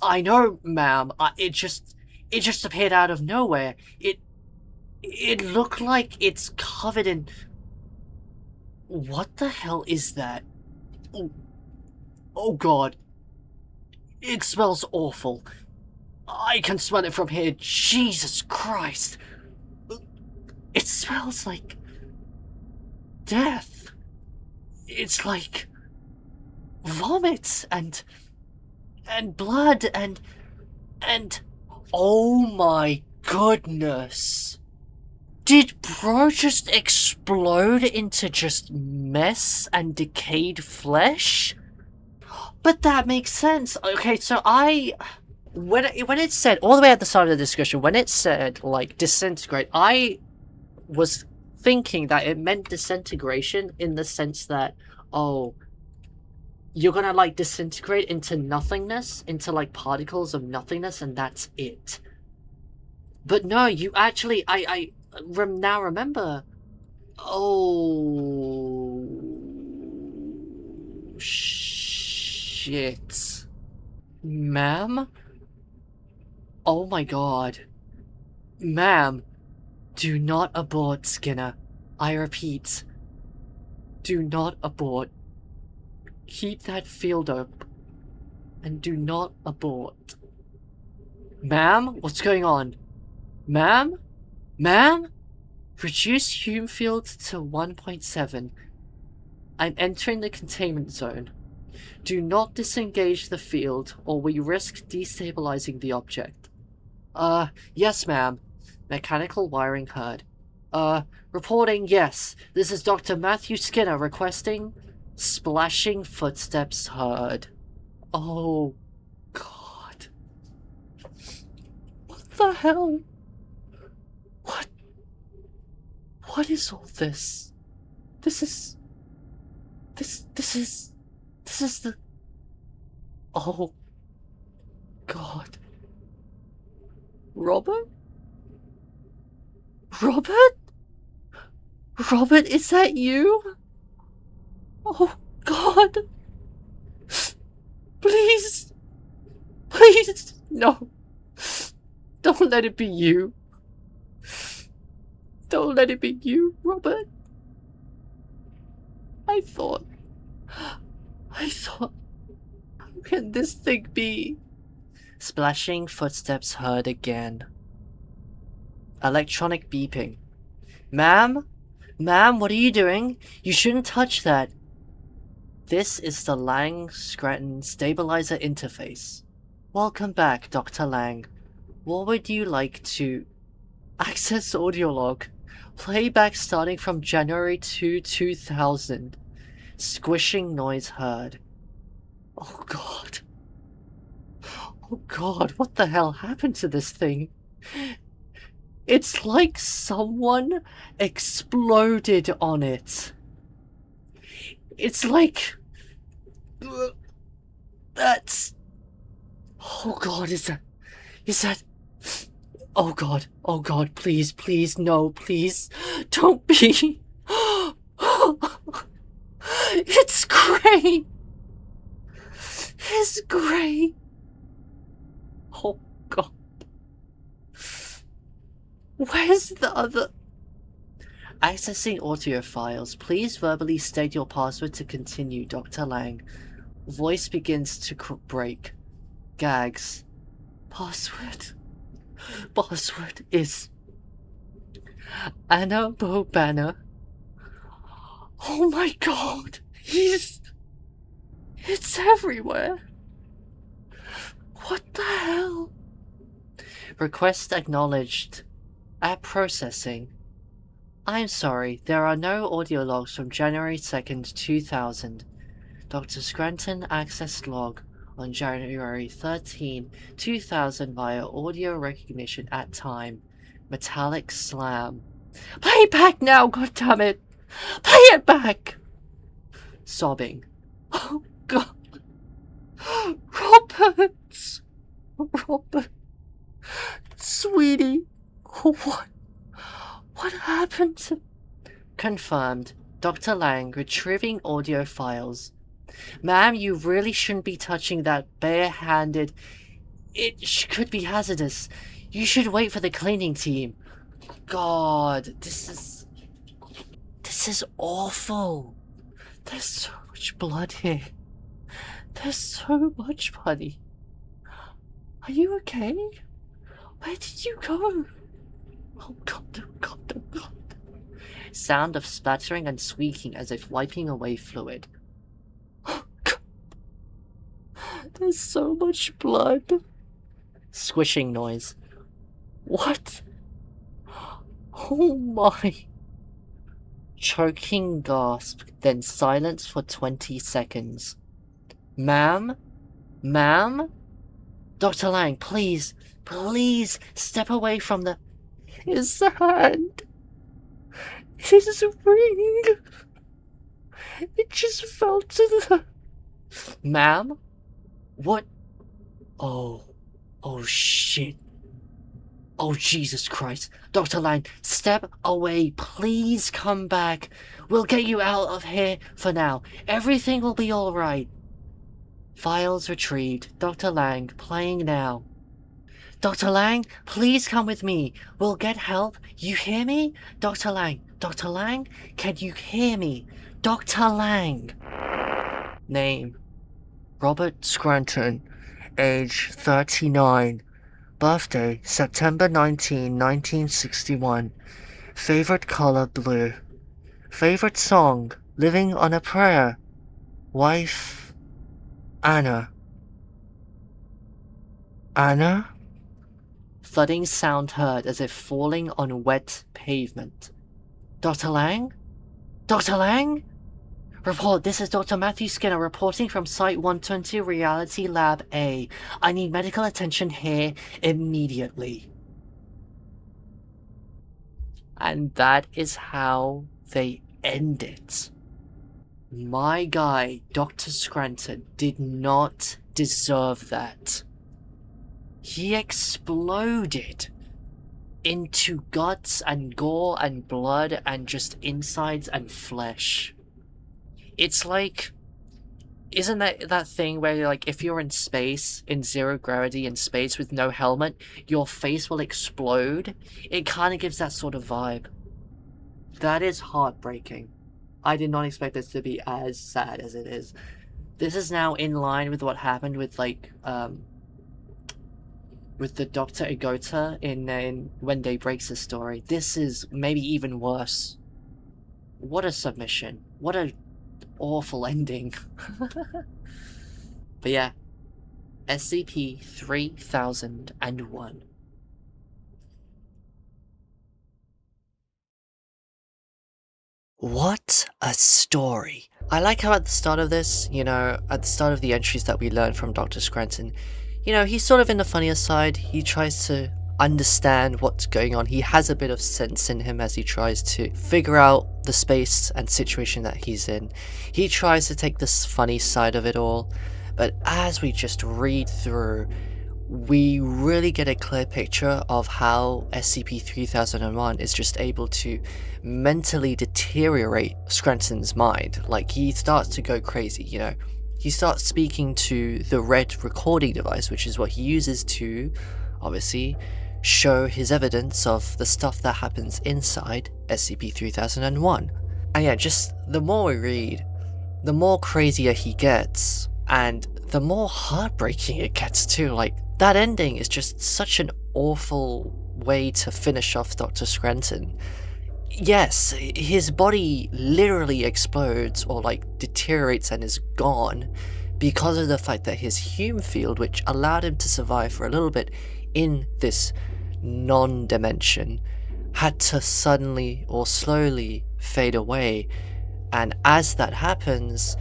I know, ma'am. It just appeared out of nowhere. It looked like it's covered in... What the hell is that? Oh god. It smells awful. I can smell it from here. Jesus Christ. It smells like... death. It's like... vomit and blood and oh my goodness. Did Bro just explode into just mess and decayed flesh? But that makes sense. Okay, so when it said all the way at the start of the discussion, when it said like disintegrate, I was thinking that it meant disintegration in the sense that, oh, you're gonna like disintegrate into nothingness, into like particles of nothingness, and that's it. But no, you actually, I now remember. Oh shit, ma'am. Oh my god. Ma'am, do not abort, Skinner. I repeat, do not abort. Keep that field up. And do not abort. Ma'am? What's going on? Ma'am? Ma'am? Reduce Hume field to 1.7. I'm entering the containment zone. Do not disengage the field, or we risk destabilizing the object. Yes, ma'am. Mechanical wiring heard. Reporting, yes. This is Dr. Matthew Skinner requesting splashing footsteps heard. Oh, God. What the hell? What is all this? This is the... Oh, God. Robert? Robert? Robert, is that you? Oh, God. Please. Please. No. Don't let it be you. Don't let it be you, Robert. I thought... How can this thing be? Splashing footsteps heard again. Electronic beeping. Ma'am? Ma'am, what are you doing? You shouldn't touch that. This is the Lang-Scranton Stabilizer Interface. Welcome back, Dr. Lang. What would you like to... Access audio log. Playback starting from January 2, 2000. Squishing noise heard. Oh god. Oh god, what the hell happened to this thing? It's like someone exploded on it. It's like... That's... Oh god, is that... Oh god, please, no, please, don't be... It's grey! It's grey! Oh god. Where's the other... Accessing audio files. Please verbally state your password to continue, Dr. Lang. Voice begins to break. Gags. Password is... Anna Bobana. Oh my god! It's everywhere! What the hell? Request acknowledged. App processing. I'm sorry, there are no audio logs from January 2nd, 2000. Dr. Scranton accessed log on January 13, 2000 via audio recognition at time. Metallic slam. Play it back now, goddammit! Play it back! Sobbing. Oh god. Robert. Sweetie. What happened to... Confirmed. Dr. Lang retrieving audio files. Ma'am, you really shouldn't be touching that bare-handed... It could be hazardous. You should wait for the cleaning team. God, this is awful. There's so much blood here. There's so much, buddy. Are you okay? Where did you go? Oh god, oh god, oh god. Sound of splattering and squeaking as if wiping away fluid. Oh god. There's so much blood. Squishing noise. What? Oh my. Choking gasp, then silence for 20 seconds. Ma'am? Ma'am? Dr. Lang, please step away from the... His hand. His ring. It just fell to the... Ma'am? What? Oh shit. Oh, Jesus Christ. Dr. Lang, step away. Please come back. We'll get you out of here for now. Everything will be alright. Files retrieved. Dr. Lang, playing now. Dr. Lang, please come with me. We'll get help. You hear me? Dr. Lang, Dr. Lang, can you hear me? Dr. Lang. Name: Robert Scranton. Age 39. Birthday: September 19, 1961. Favorite color: blue. Favorite song: Living on a Prayer. Wife: Anna. Anna? Thudding sound heard as if falling on wet pavement. Dr. Lang? Dr. Lang? Report, this is Dr. Matthew Skinner reporting from Site 120 Reality Lab A. I need medical attention here immediately. And that is how they end it. My guy, Dr. Scranton, did not deserve that. He exploded into guts and gore and blood and just insides and flesh. It's like, isn't that thing where, like, if you're in space, in zero gravity in space with no helmet, your face will explode? It kind of gives that sort of vibe. That is heartbreaking. I did not expect this to be as sad as it is. This is now in line with what happened with, like, with the Dr. Igota in When Day Breaks the Story. This is maybe even worse. What a submission. What a awful ending. But yeah, SCP-3001. What a story. I like how at the start of this, you know, at the start of the entries that we learned from Dr. Scranton, you know, he's sort of in the funnier side. He tries to understand what's going on. He has a bit of sense in him as he tries to figure out the space and situation that he's in. He tries to take this funny side of it all, but as we just read through, we really get a clear picture of how SCP-3001 is just able to mentally deteriorate Scranton's mind. Like, he starts to go crazy, you know. He starts speaking to the red recording device, which is what he uses to, obviously, show his evidence of the stuff that happens inside SCP-3001. And yeah, just the more we read, the more crazier he gets, and the more heartbreaking it gets too. Like, that ending is just such an awful way to finish off Dr. Scranton. Yes, his body literally explodes or like deteriorates and is gone because of the fact that his Hume field, which allowed him to survive for a little bit in this non-dimension, had to suddenly or slowly fade away. And as that happens,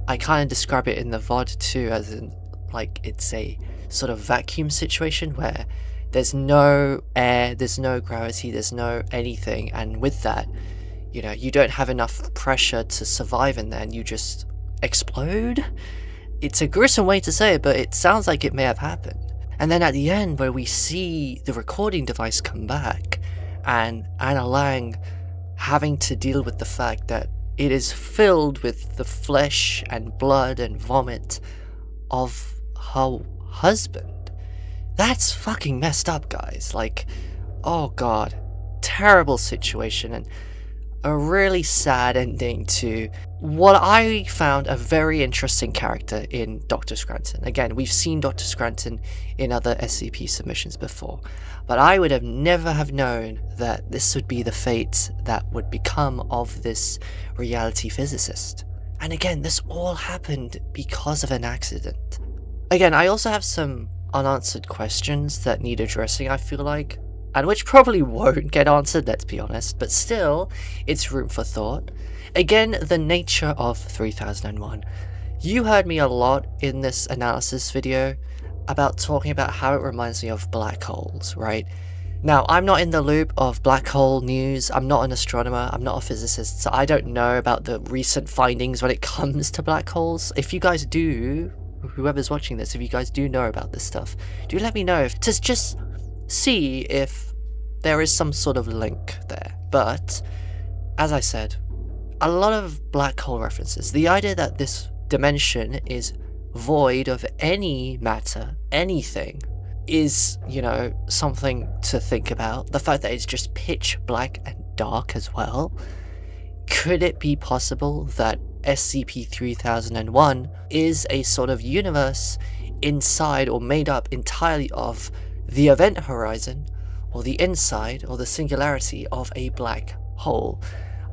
I kind of describe it in the VOD too as in, like, it's a sort of vacuum situation where there's no air, there's no gravity, there's no anything, and with that, you know, you don't have enough pressure to survive in there and you just explode? It's a gruesome way to say it, but it sounds like it may have happened. And then at the end, where we see the recording device come back, and Anna Lang having to deal with the fact that it is filled with the flesh and blood and vomit of her husband. That's fucking messed up, guys. Like, oh god, terrible situation, and a really sad ending to what I found a very interesting character in Dr. Scranton. Again, we've seen Dr. Scranton in other SCP submissions before, but I would have never have known that this would be the fate that would become of this reality physicist. And again, this all happened because of an accident. Again, I also have some unanswered questions that need addressing, I feel like, and which probably won't get answered, let's be honest, but still, it's room for thought. Again, the nature of 3001. You heard me a lot in this analysis video about talking about how it reminds me of black holes, right? Now, I'm not in the loop of black hole news, I'm not an astronomer, I'm not a physicist, so I don't know about the recent findings when it comes to black holes. If you guys do, whoever's watching this, if you guys do know about this stuff, do let me know to just see if there is some sort of link there. But as I said, a lot of black hole references, the idea that this dimension is void of any matter, anything, is, you know, something to think about. The fact that it's just pitch black and dark as well. Could it be possible that SCP-3001 is a sort of universe inside or made up entirely of the event horizon, or the inside or the singularity of a black hole?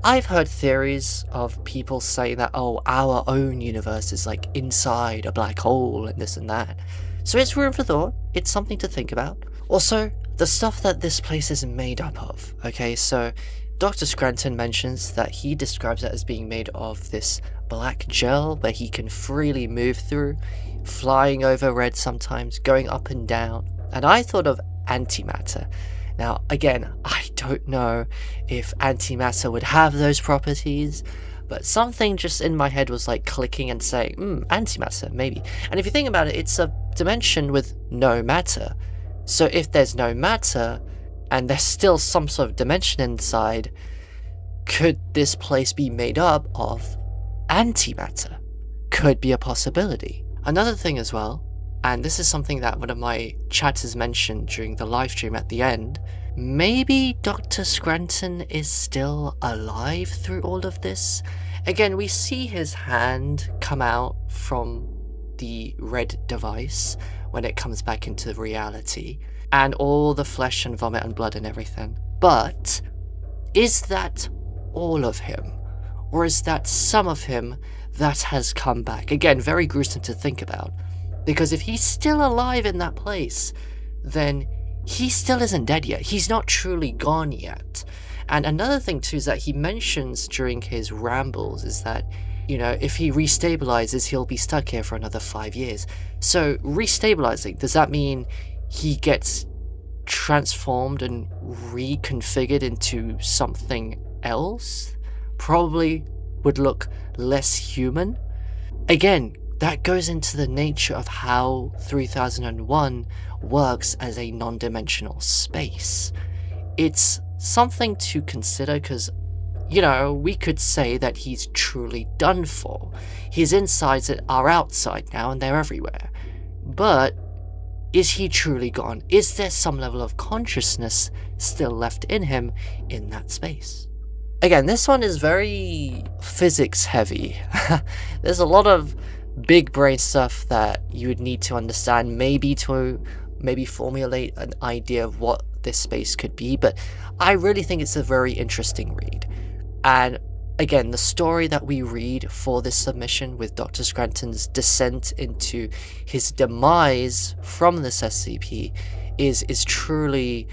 I've heard theories of people saying that, oh, our own universe is like inside a black hole and this and that. So it's room for thought, it's something to think about. Also, the stuff that this place is made up of, okay, so Dr. Scranton mentions that he describes it as being made of this black gel where he can freely move through, flying over red sometimes, going up and down, and I thought of antimatter. Now, again, I don't know if antimatter would have those properties, but something just in my head was like clicking and saying, antimatter, maybe. And if you think about it, it's a dimension with no matter. So if there's no matter, and there's still some sort of dimension inside, could this place be made up of antimatter? Could be a possibility. Another thing as well, and this is something that one of my chatters mentioned during the live stream at the end, maybe Dr. Scranton is still alive through all of this. Again, we see his hand come out from the red device when it comes back into reality, and all the flesh and vomit and blood and everything. But is that all of him? Or is that some of him that has come back? Again, very gruesome to think about. Because if he's still alive in that place, then he still isn't dead yet. He's not truly gone yet. And another thing too is that he mentions during his rambles is that, you know, if he restabilizes, he'll be stuck here for another 5 years. So restabilizing, does that mean he gets transformed and reconfigured into something else? Probably would look less human. Again, that goes into the nature of how 3001 works as a non-dimensional space. It's something to consider because, you know, we could say that he's truly done for. His insides are outside now and they're everywhere. But is he truly gone? Is there some level of consciousness still left in him in that space? Again, this one is very physics heavy. There's a lot of big brain stuff that you would need to understand, maybe to formulate an idea of what this space could be, but I really think it's a very interesting read. And again, the story that we read for this submission with Dr. Scranton's descent into his demise from this SCP is truly,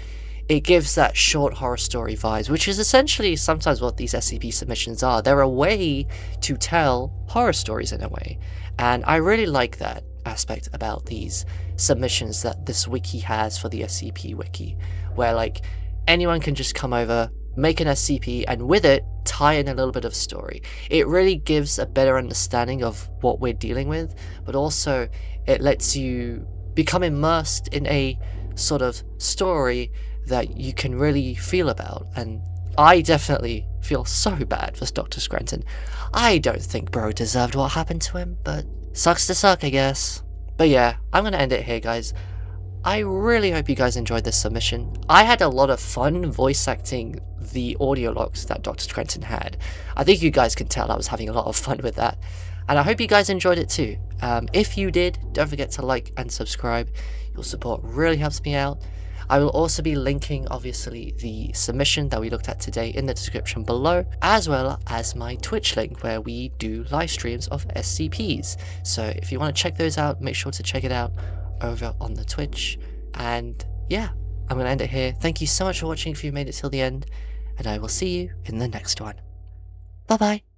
it gives that short horror story vibes, which is essentially sometimes what these SCP submissions are. They're a way to tell horror stories in a way. And I really like that aspect about these submissions that this wiki has for the SCP wiki, where like anyone can just come over, make an SCP, and with it, tie in a little bit of story. It really gives a better understanding of what we're dealing with, but also it lets you become immersed in a sort of story that you can really feel about. And I definitely feel so bad for Dr. Scranton. I don't think bro deserved what happened to him, but sucks to suck, I guess. But yeah, I'm gonna end it here, guys. I really hope you guys enjoyed this submission. I had a lot of fun voice acting the audio logs that Dr. Scranton had. I think you guys can tell I was having a lot of fun with that. And I hope you guys enjoyed it too. If you did, don't forget to like and subscribe. Your support really helps me out. I will also be linking, obviously, the submission that we looked at today in the description below, as well as my Twitch link where we do live streams of SCPs. So if you want to check those out, make sure to check it out over on the Twitch. And yeah, I'm going to end it here. Thank you so much for watching if you made it till the end, and I will see you in the next one. Bye bye.